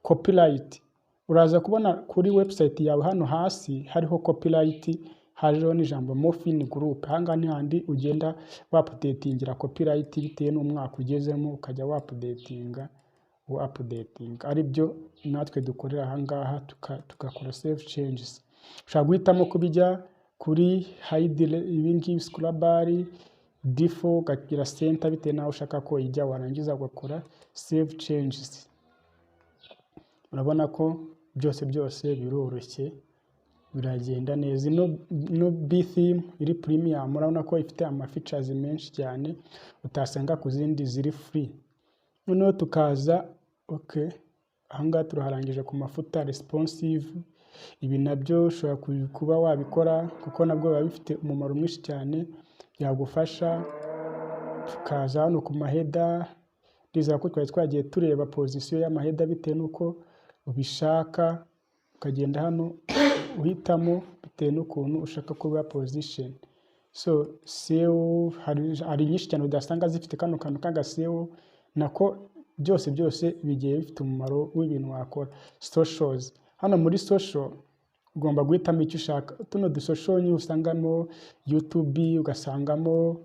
copyright uraza kubona kuri website yawe hano hasi hariho copyright, hajeho n'ijambo morphine group. Ahangaha ni handi ugenda wapdatingira copyright bitewe n'umwaka ugezemo, ukajya wapdatinga ari byo natwe dukorera ahangaha tugakora save changes. Ushobora guhitamo kubijya kuri hide ibingibi scroll bar, default ukagira center bitewe n'aho ushaka ko ijya, warangiza ugakora save changes. Urabona ko byose biroroshye biragenda neza. No B theme iri premium urabona ko ifite ama features menshi cyane utasanga ku zindi ziri free. Noneho tukaza ahangaha turaharangije ku mafuta responsive. Ibi nabyo ushobora kuba wabikora kuko nabwo biba bifite umumaro mwinshi cyane byagufasha. Tukaza hano ku maheda, ndizera ko twari twagiye tureba position y'amaheda bitewe n'uko ubishaka, ukagenda hano uhitamo bitewe n'ukuntu ushaka kuba position. So SEO hari nyinshi cyane udasanga zifite kano kantu kaga SEO, nako byose bigiye bifite umumaro w'ibintu wakora. Socials, hano muri social ugomba guhitamo icyo ushaka. Tuno du social ni usangamo YouTube, ugasangamo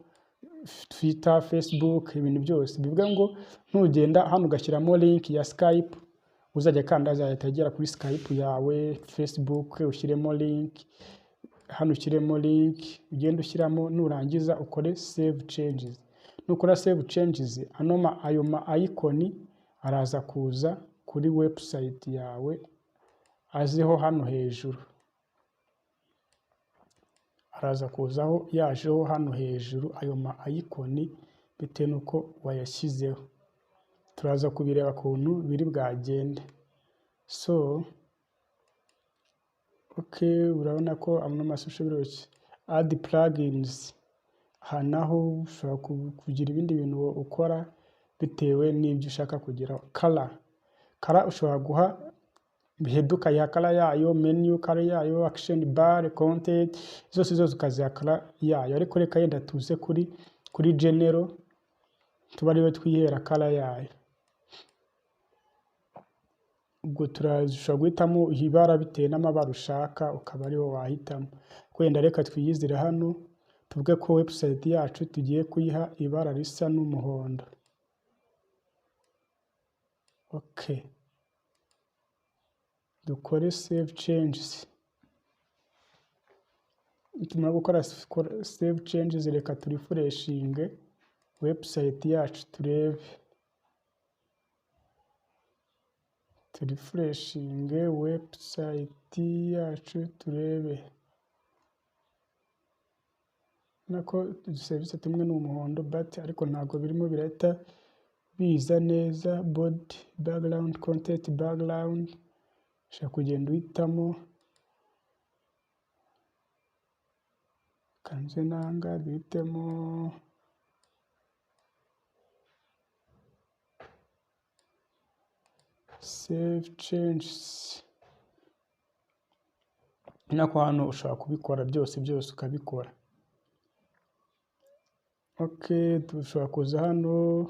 Twitter, Facebook, ibintu byose. Bivuga ngo ntugenda hano ugashyiramo link ya Skype, uzajya kandi azahita agera kuri Skype yawe, Facebook ushyiremo link, hano ushyiremo link, ugenda ushyiramo, nurangiza ukore save changes. Nukora save changes, ayo ma icon araza kuza kuri website yawe aziho hano hejuru. Araza kuzaho yajeho hano hejuru ayo ma icon bitewe n'uko wayashyizeho. Turaza kubireba kuntu biri bwagende. So urabona ko amwe masosho biroroshye. Add plugins, hanaho ushobora kugira ibindi bintu ukora bitewe n'ibyo ushaka kugeraho. Color ushobora guha biheduka ya color yayo, menu color yayo, action bar, content, zose ukaziha color yayo. Ariko reka yenda tuze kuri general tuba ariwe twihera color yayo. Ubwo turashobora guhitamo ibara bitewe n'amabara ushaka, ukaba ariho wahitamo. Kwenda reka twiyizire hano tuvuge ko website yacu tugiye kuyiha ibara risa n'umuhondo. Dukore save changes. Tumara gukora save changes, reka turefreshinge website yacu turebe. Turefreshinge website yacu turebe. Nako service tumwe n'umuhondo but ariko ntago birimo birahita biza neza. Body, background, content, background ushaka kugenda uhitamo. Kanze nanga duhitemo save changes. Nako hano ushobora kubikora byose ukabikora. Dushobora kuza hano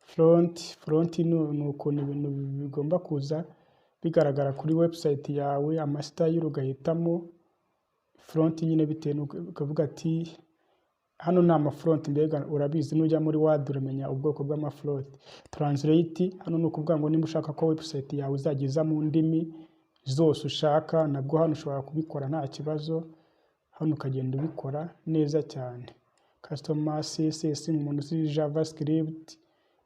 front ni ukuntu ibintu bigomba kuza bigaragara kuri website yawe, amasitayile ugahitamo front nyine bitewe ukavuga ati hano ni amafront. Mbega urabizi nujya muri Word uramenya ubwoko bw'amafront. Translate, hano ni ukuvuga ngo niba ushaka ko website yawe uzageza mu ndimi zose ushaka, nabwo hano ushobora kubikora nta kibazo. Hano ukagenda ubikora neza cyane. Customer CSS, umuntu uzi JavaScript,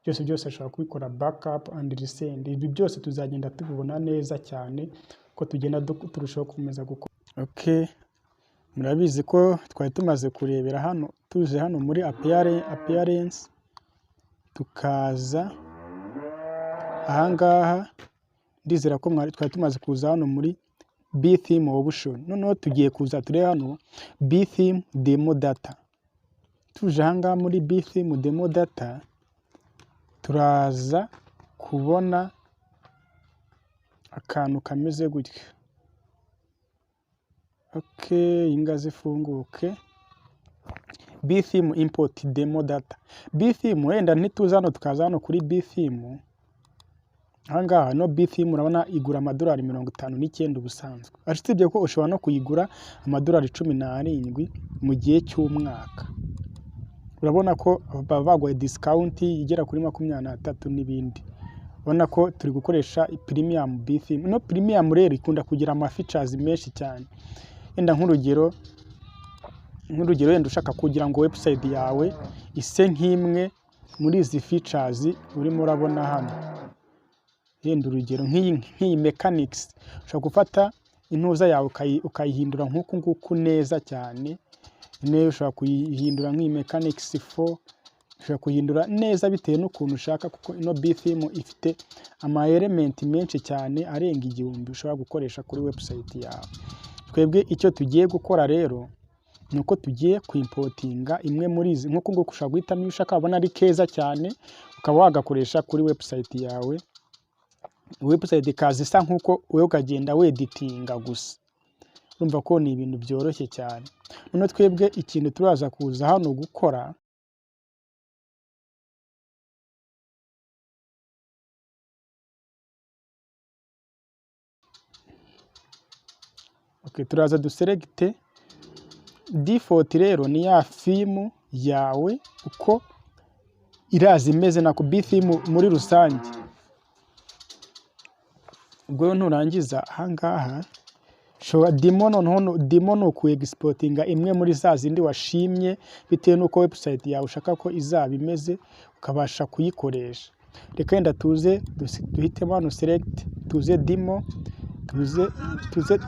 byose ashobora kubikora backup and resend. Ibi byose tuzagenda tubibona neza cyane ko tugenda turushaho gukomeza gukora. Okay, murabizi ko twari tumaze kurebera hano, tuje hano muri appearance, tukaza ahangaha. Ndizera ko twari tumaze kuza hano muri btheme option. Noneho tugiye kuza turebe hano btheme demo data. Tuje ahangaha muri btheme demo data, turaza kubona akantu kameze gutya. Okay, ingazi ifunguke. Btheme import demo data. Btheme wenda ntituza hano tukaza hano kuri btheme. Ahangaha no btheme urabona igura $59 ubusanzwe. Ashitse ko ushobora no kuyigura $17 mu gihe cy'umwaka. Urabona ko baguye discount igera kuri 23 n'ibindi. Ubona ko turi gukoresha premium btheme. No premium rero ikunda kugira ama features menshi cyane. Enda nk'urugero wenda ushaka kugira ngo website yawe ise nk'imwe muri izi features urimo urabona hano. Yenda urugero nk'iyi mechanics, ushaka gufata intuza yawe ukayihindura nk'uku nguku neza cyane. Niyo ushaka kuyihindura nk'iyi mechanics 4, ushaka kuyihindura neza bitewe n'ukuntu ushaka, kuko ino btheme ifite ama element menshi cyane arenga 1000 ushobora gukoresha kuri website yawe. Twebwe icyo tugiye gukora rero nuko tugiye kuimportinga imwe muri izi, nk'uko nguko ushaka guhitamo iyo ushaka abona ari keza cyane ukaba wagakoresha kuri website yawe. Website ikaza isa nk'uko wewe ukagenda weditinga gusa. Urumva ko ni ibintu byoroshye cyane. None twebwe ikintu turaza kuza hano gukora, okay, turaza duselecte default. Rero ni ya theme yawe uko iraza imeze na ku btheme muri rusange. Ubwo nturangiza ahangaha show demo no ku exportinga imwe muri za zindi washimye bitewe nuko website yawe ushaka ko izaba imeze, ukabasha kuyikoresha. Reka yenda duhitemo hano select, tuze demo,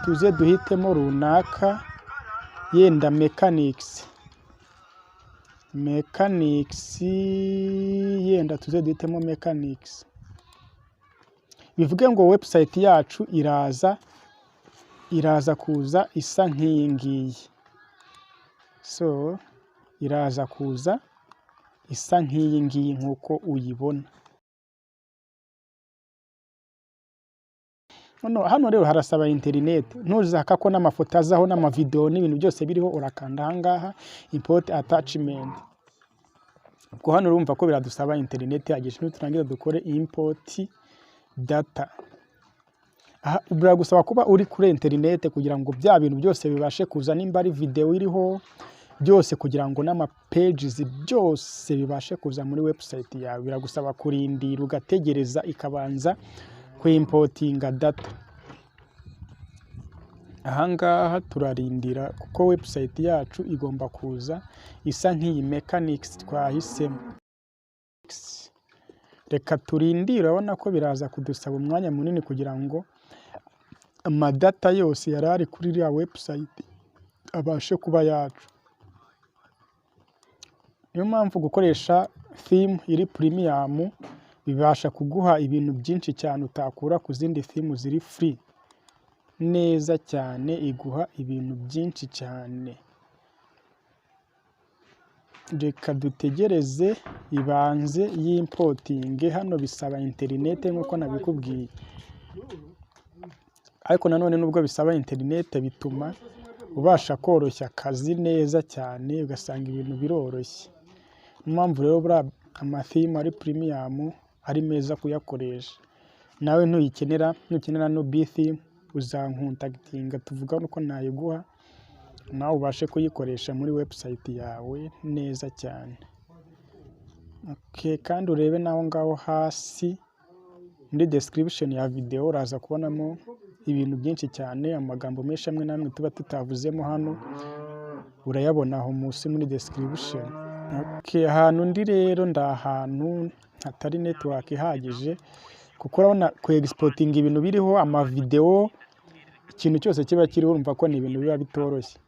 tuze duhitemo runaka, yenda mechanics, yenda tuze duhitemo mechanics. Bivuge ngo website yacu iraza kuza isa nk'iyi ngiyi. So iraza kuza isa nk'iyi ngiyi nk'uko uyibona. Hano rero harasaba internet. Ntuzaka ko n'amafoto azaho n'amavideo n'ibintu byose biriho, urakanda ahangaha import attachment. Ubwo hano urumva ko biradusaba internet yagisha. Nuturangiza dukore import data. Biragusaba kuba uri kuri internet kugira ngo bya bintu byose bibashe kuza, nimba ari video iriho byose, kugira ngo n'ama pages byose bibashe kuza muri website yawe. Biragusaba kurindira ugategereza ikabanza kuimportinga data. Ahangaha turarindira kuko website yacu igomba kuza isa nk'iyi mechanics twahisemo. Reka turindire. Urabona ko biraza kudusaba umwanya munini kugira ngo amadata yose yarari kuri iriya website abashe kuba yacu. Niyo mpamvu gukoresha theme iri premium bibasha kuguha ibintu byinshi cyane utakura ku zindi theme ziri free. Neza cyane, iguha ibintu byinshi cyane. Reka dutegereze ibanze y'importing. Hano bisaba internet nk'uko nabikubwiye, ariko nanone nubwo bisaba internet bituma ubasha koroshya akazi neza cyane, ugasanga ibintu biroroshye. Impamvu rero bura amatheme ari premium ari meza kuyakoresha. Nawe ntuyikenera no btheme uzankontaktinga tuvuga uko nayiguha, nawe ubashe kuyikoresha muri website yawe neza cyane. Okay, kandi urebe naho ngaho hasi muri description ya video uraza kubonamo ibintu byinshi cyane, amagambo menshi amwe namwe tuba tutavuzemo hano urayabona aho munsi muri description. Okay, ahantu ndi rero ndi ahantu hatari network ihagije, kuko urabona ku exporting ibintu biriho amavideo, ikintu cyose kiba kiriho urumva ko ni ibintu biba bitoroshye.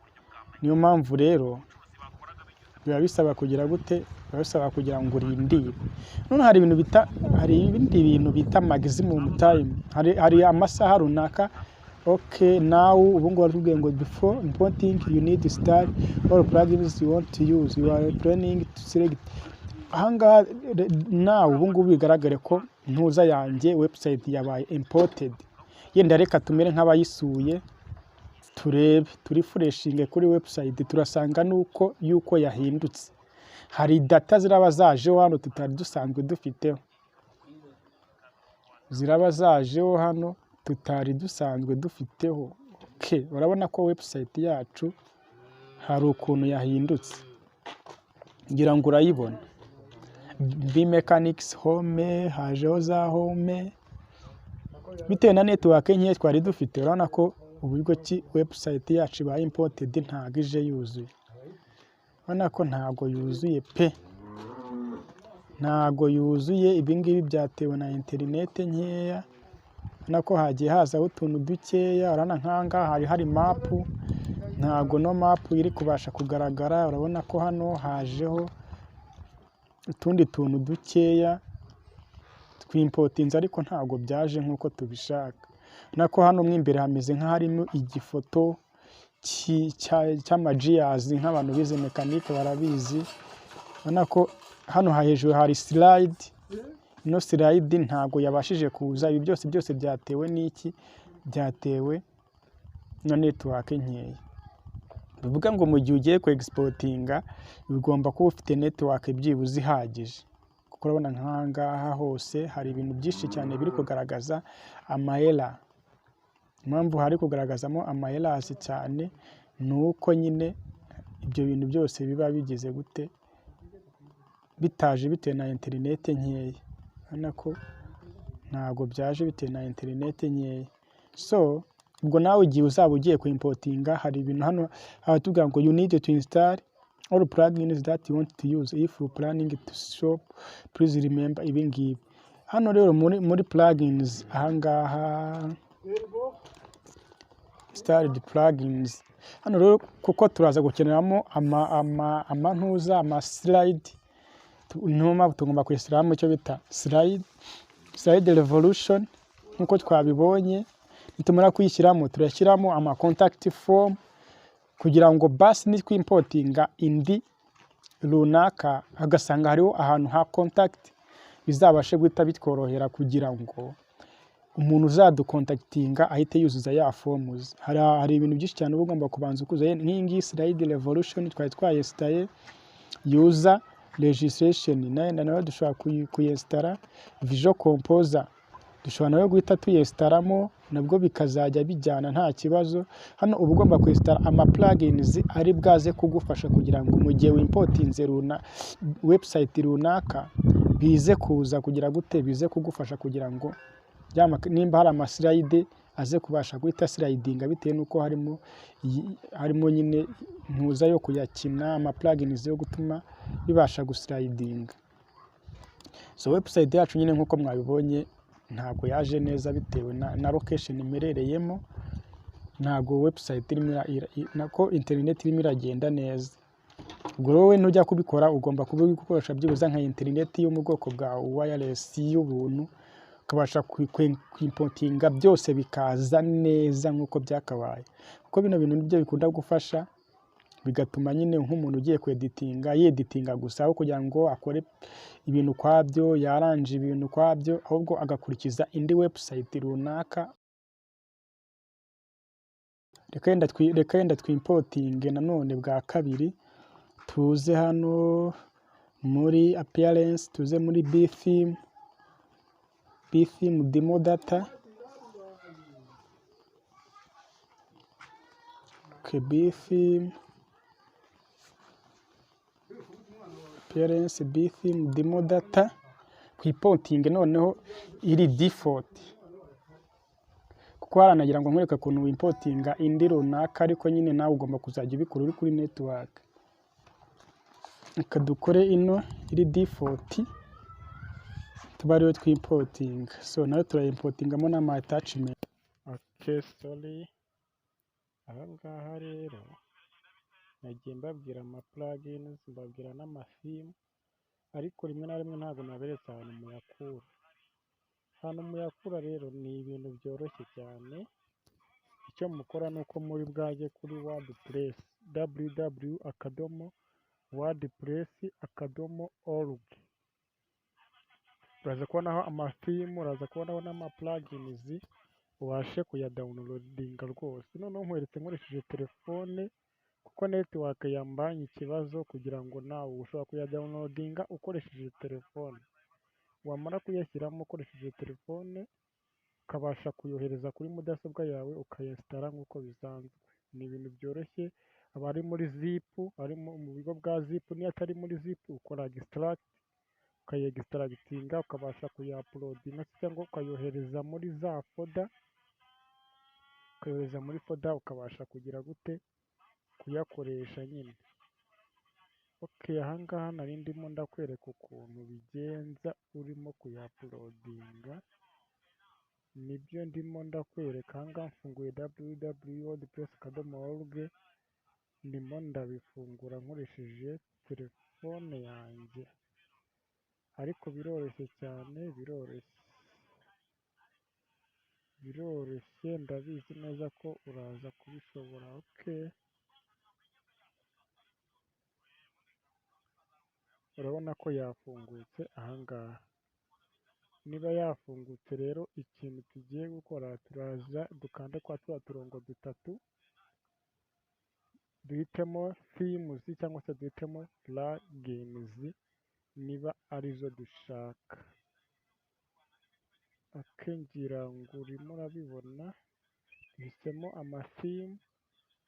Niyo mpamvu rero biba bisaba kugira gute, biba bisaba kugira ngo urindire. None hari ibindi bintu bita maximum time, hari amasaha runaka. Okay, now ubu ngubu baratubwiye ngo before importing you need to start all plugins you want to use, you are planning to select. Ahangaha nawe ubu ngubu bigaragare ko ntuza yanjye website yabaye imported. Yenda reka tumere nk'abayisuye turebe, turifreshinge kuri website turasanga nuko yuko yahindutse. Hari data ziraba zajeho hano tutari dusanzwe dufiteho, ziraba zajeho hano tutari dusanzwe dufiteho. Okay, urabona ko website yacu hari ukuntu yahindutse, ngira ngo urayibona. Mechanics home, hajeho za home, bitewe na network nke twari dufite. Urabona ko uburyo ki website yacu ba imported ntago ije yuzuye. Urabona ko ntago yuzuye pe, ntago yuzuye. Ibi ngibi byatewe na internet nkeya, urabona ko hagiye hazaho utuntu dukeya. Urabona nk'ahangaha hari map, ntago no map iri kubasha kugaragara. Urabona ko hano hajeho utundi tuntu dukeya twimportinze, ariko ntago byaje nk'uko tubishaka. Nako hano mo imbere hameze nk'aharimo igifoto cy'amajiyazi, nk'abantu bize mekanike barabizi. Urabona ko hano hejuru hari slide, ino slide ntago yabashije kuza. Ibi byose byatewe n'iki? Byatewe na network nkeya. Bivuga ngo mu gihe ugiye ku exportinga bigomba kuba ufite network byibuze ihagije, kuko urabona nk'ahangaha hose hari ibintu byinshi cyane biri kugaragaza amaera. Impamvu hari kugaragazamo amaerasi cyane nuko nyine ibyo bintu byose biba bigize gute, bitaje bitewe na internet nkeya. Urabona ko ntago byaje bitewe na internet nkeya. So ubwo nawe igihe uzaba ugiye ku importinga, hari ibintu hano abatubwira ngo you need to install all plugins that you want to use. If you planning to shop, please remember ibi ngibi. Hano rero muri plugins ahangaha installed plugins, hano rero kuko turaza gukeneramo amantuza, ama slide, ntuma tugomba kwishyiramo icyo bita slide revolution. Nkuko twabibonye, nitumara kuyishyiramo turashyiramo ama contact form, kugira ngo basi ni kwimportinga indi runaka agasanga hariho ahantu ha contact, bizabashe guhita bitworohera kugira ngo umuntu uzadukontaktinga ahite yuzuza ya forms. Hari ibintu byinshi cyane uba ugomba kubanza ukuza. Nk'ingi slide revolution twari twayestaye, user registration nayo dushobora kuyestara, visual composer dushobora nayo guhita tuyestaramo, nabwo bikazajya bijyana nta kibazo. Hano uba ugomba kwestara ama plugins ari bwaze kugufasha kugira ngo mu gihe wimportinze website runaka bize kuza kugira gute, bize kugufasha kugira ngo nimba hari ama slide aze kubasha guhita slidinga, bitewe nuko harimo nyine ntuza yo kuyakina, ama plugins yo gutuma bibasha guslidinga. So website yacu nyine nkuko mwabibonye ntago yaje neza bitewe na location imerereyemo. Ntago website nako internet irimo iragenda neza. Ubwo wowe nujya kubikora ugomba kubikoresha byibuza nka internet yo mu bwoko bwa wireless y'ubuntu, ukabasha kwimportinga byose bikaza neza nkuko byakabaye. Kuko bino bintu nibyo bikunda gufasha, bigatuma nyine nk'umuntu ugiye kweditinga yeditinga gusa, aho kugira ngo akore ibintu kwabyo, yaranje ibintu kwabyo, ahubwo agakurikiza indi website runaka. Reka yenda twimportinge nanone bwa kabiri, tuze hano muri appearance, tuze muri btheme demo data. Okay, btheme appearance, btheme demo data, kwiportinge noneho iri default, kuko haranagira ngo nkwereka ukuntu wimportinga indi runaka, ariko nyine nawe ugomba kuzajya ubikora uri kuri network. reka dukore ino iri default tuba ariyo twimportinga, so nayo turayimportingamo n'ama attachment. Okay, sorry. Aha ngaha rero nagiye mbabwira ama plugins, mbabwira n'amatheme, ariko rimwe na rimwe ntabwo naberetse ahantu muyakura. Hano muyakura rero ni ibintu byoroshye cyane. Icyo mukora ni uko muri bwajye kuri WordPress, www.wordpress.org. uraza kubonaho amatheme, uraza kubonaho n'ama plugins, ubashe kuyadownloadinga rwose. Noneho nkweretse nkoresheje telefone kuko network yambanye ikibazo, kugira ngo nawe ushobora kuyadownloadinga ukoresheje telefone. Wamara kuyashyiramo ukoresheje telefone, ukabasha kuyohereza kuri mudasobwa yawe ukayinstara nk'uko bisanzwe. Ni ibintu byoroshye, aba ari muri zip, ari mu bigo bwa zip. Niyo atari muri zip ukora extract, ukayegistragitinga, ukabasha kuyauploadinga cyangwa ukayohereza muri za folder, ukayohereza muri folder, ukabasha kugira gute kuyakoresha nyine. Okay, ahangaha nari ndimo ndakwereka ukuntu bigenza urimo kuyauploadinga, nibyo ndimo ndakwereka. Ahangaha mfunguye www.wordpress.org, ndimo ndabifungura nkoresheje telefone yanjye, ariko biroroshye cyane, biroroshye, ndabizi neza ko uraza kubishobora. Okay, urabona ko yafungutse ahangaha. Niba yafungutse rero, ikintu tugiye gukora, turaza dukande kwa twa turongo dutatu, duhitemo themes cyangwa se duhitemo plugins niba arizo dushaka. Ngira ngo urimo urabibona, duhisemo amatheme,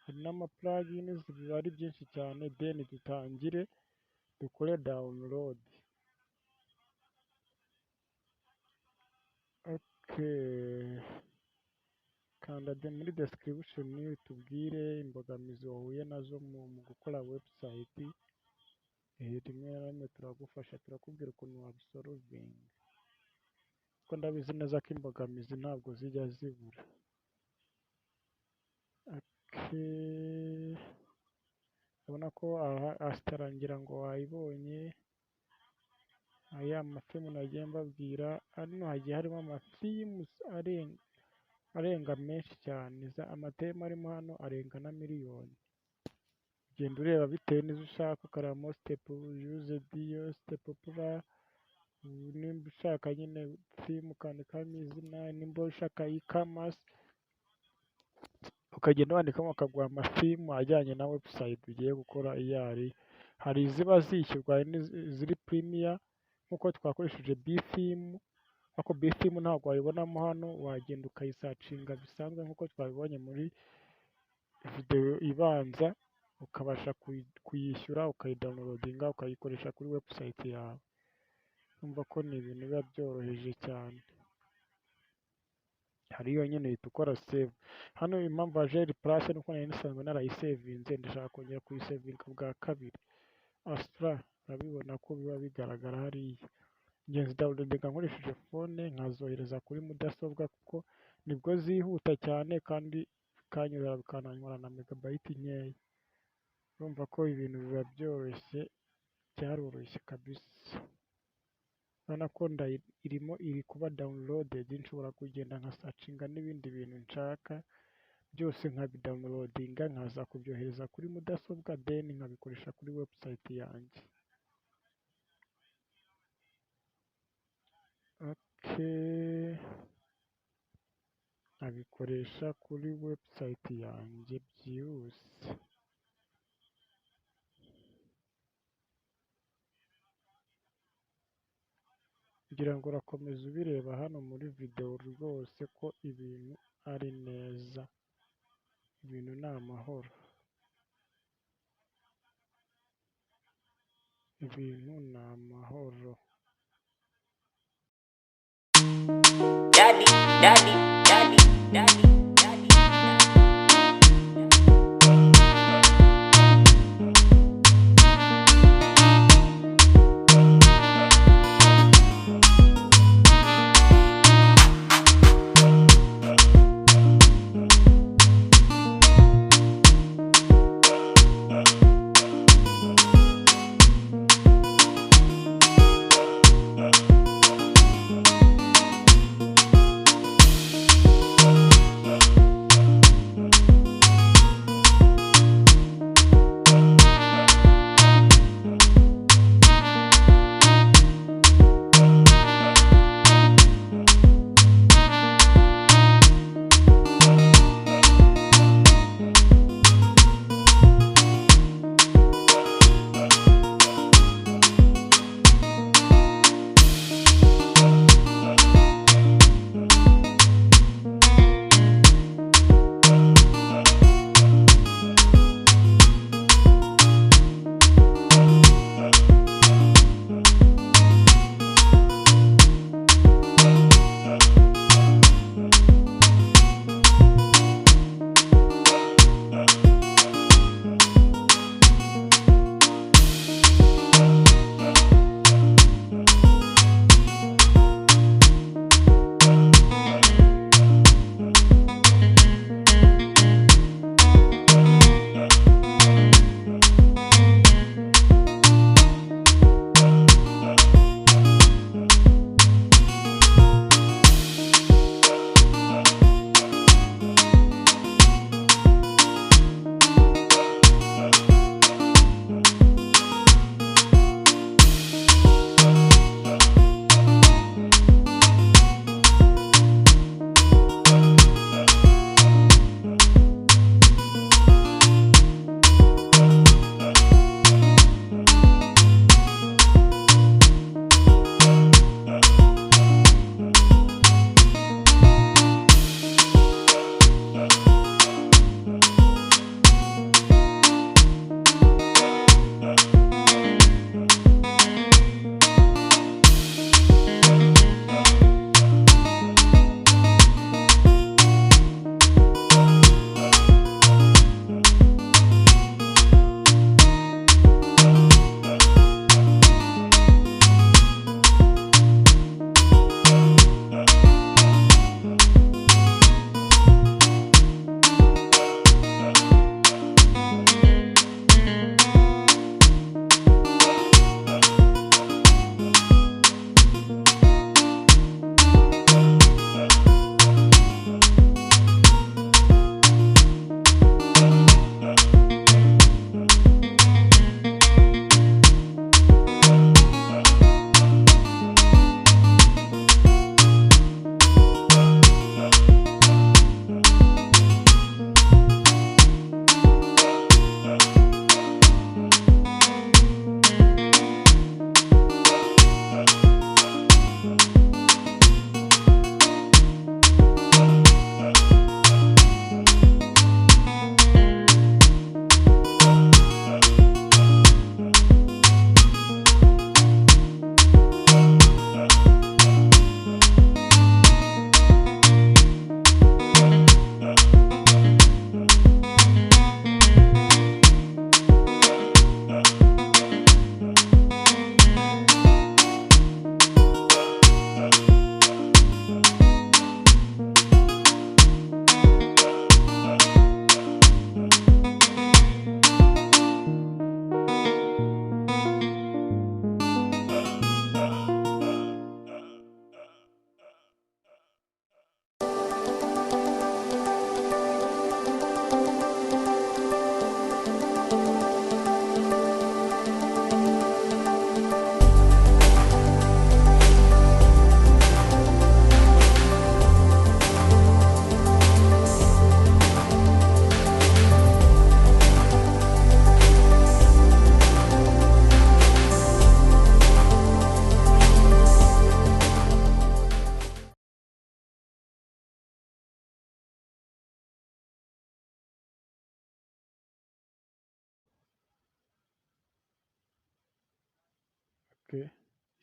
hari n'ama plugins, biba ari byinshi cyane. Then dutangire dukore download. Okay, kanda muri description tubwire imbogamizi wahuye nazo mu gukora website. Rimwe na rimwe turagufasha, turakubwira ukuntu wabisolovinga, kuko ndabizi neza ko imbogamizi ntabwo zijya zibura. Okay, urabona ko asitarangira ngo wayibonye. Aya matheme nagiye mbabwira, hano hagiye harimo amathemes arenga menshi cyane. Amatheme arimo hano arenga na miliyoni. Genda ureba bitewe n'izo ushaka, ukareba mo step used, step popular. Nimba ushaka nyine theme ukandikamo izina, nimba ushaka e-commerce ukagenda wandikamo, ukaguha amatheme ajyanye na website ugiye gukora iyo ari. Hari iziba zishyurwa, ziri premier nk'uko twakoresheje btheme, ariko btheme ntabwo wayibonamo hano, wagenda ukayisacinga bisanzwe nk'uko twabibonye muri video ibanza, ukabasha kuyishyura, ukayidownloadinga, ukayikoresha kuri website yawe. Urumva ko ni ibintu biba byoroheje cyane. Hariyo nyine uhita ukora save. Hano impamvu haje replace nuko nari nisanzwe narayisevinze, ndashaka kongera kuyisevinga bwa kabiri. Astra, urabibona ko biba bigaragara hariya. Ngenzi downloadinga nkoresheje phone, nkazohereza kuri mudasobwa kuko nibwo zihuta cyane, kandi bikanyura bikananyura na megabyte nkeya. Urumva ko ibintu biba byoroshye, byaroroshye kabisa. Urabona ko iri kuba downloaded, nshobora kugenda nkasacinga n'ibindi bintu nshaka byose, nkabidownloadinga, nkaza kubyohereza kuri mudasobwa, then nkabikoresha kuri website yanjye. Okay, nkabikoresha kuri website yanjye byihuse. Ngira ngo urakomeza ubireba hano muri video rwose ko ibintu ari neza, ibintu ni amahoro, ibintu ni amahoro. Daddy, daddy, daddy, daddy, daddy.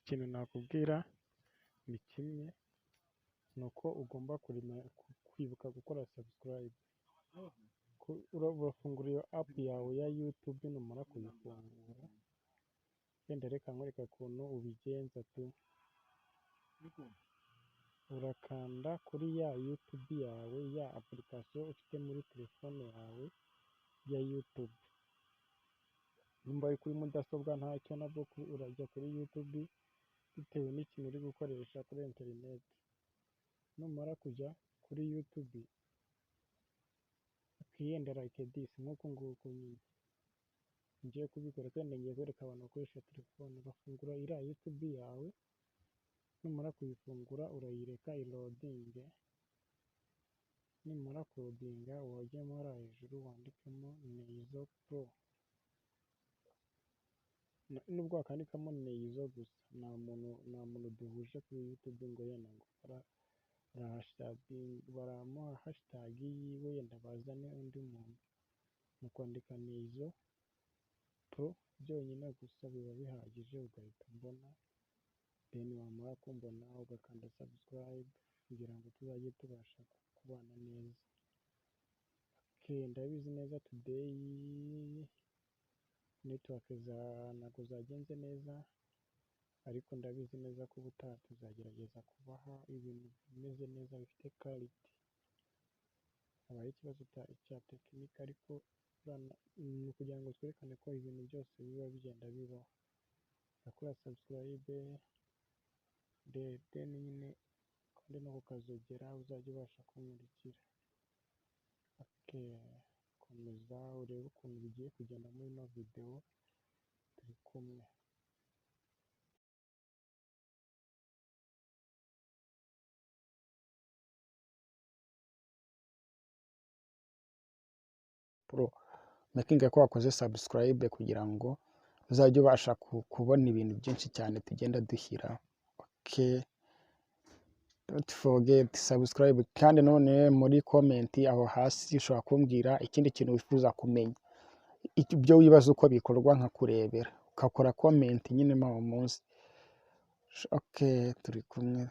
ikintu nakubwira ni kimwe, ni uko ugomba kwibuka gukora subscribe. Urafungura iyo app yawe ya YouTube, numara kuyifungura wenda reka nkwereka ukuntu ubigenza tu. Urakanda kuri ya YouTube yawe, ya application ufite muri telefone yawe ya YouTube. Nimba ari kuri mudasobwa ntacyo, nabwo urajya kuri YouTube bitewe n'ikintu uri gukoresha kuri internet. Numara kujya kuri YouTube ukiyenda like this, nk'uko nguko nyine ngiye kubikora, kandi ngiye kwereka abantu bakoresha telefone. Bafungura iriya YouTube yawe, numara kuyifungura urayireka iloadinge. Nimara kulodinga wajyamo hariya hejuru wandikamo Niba Pro. Nubwo wakandikamo Niba gusa, nta muntu duhuje kuri YouTube ngo yenda ngo baramuha hashtag yiwe yenda bazane undi muntu. Mu kwandika Niba Pro byonyine gusa biba bihagije, ugahita umbona. Then wamara kumbona ugakanda subscribe kugira ngo tuzajye tubasha kubana neza. Ndabizi neza today network ntabwo zagenze neza, ariko ndabizi neza ko ubutaha tuzagerageza kubaha ibintu bimeze neza bifite quality. Habaye ikibazo cya tekinike, ariko ni ukugira ngo twerekane ko ibintu byose biba bigenda bibaho. Gakora subscribe then nyine kandi no kukazogera uzajya ubasha kumurikira. Komeza urebe ukuntu bigiye kugenda muri ino video turi kumwe. Pro making ko wakoze subscribe kugira ngo uzajya ubasha kubona ibintu byinshi cyane tugenda dushyira. Don't forget subscribe, kandi none muri comment aho hasi ushobora kumbwira ikindi kintu wifuza kumenya, ibyo wibaza uko bikorwa nka kurebera, ukakora comment nyine munsi. Turi kumwe.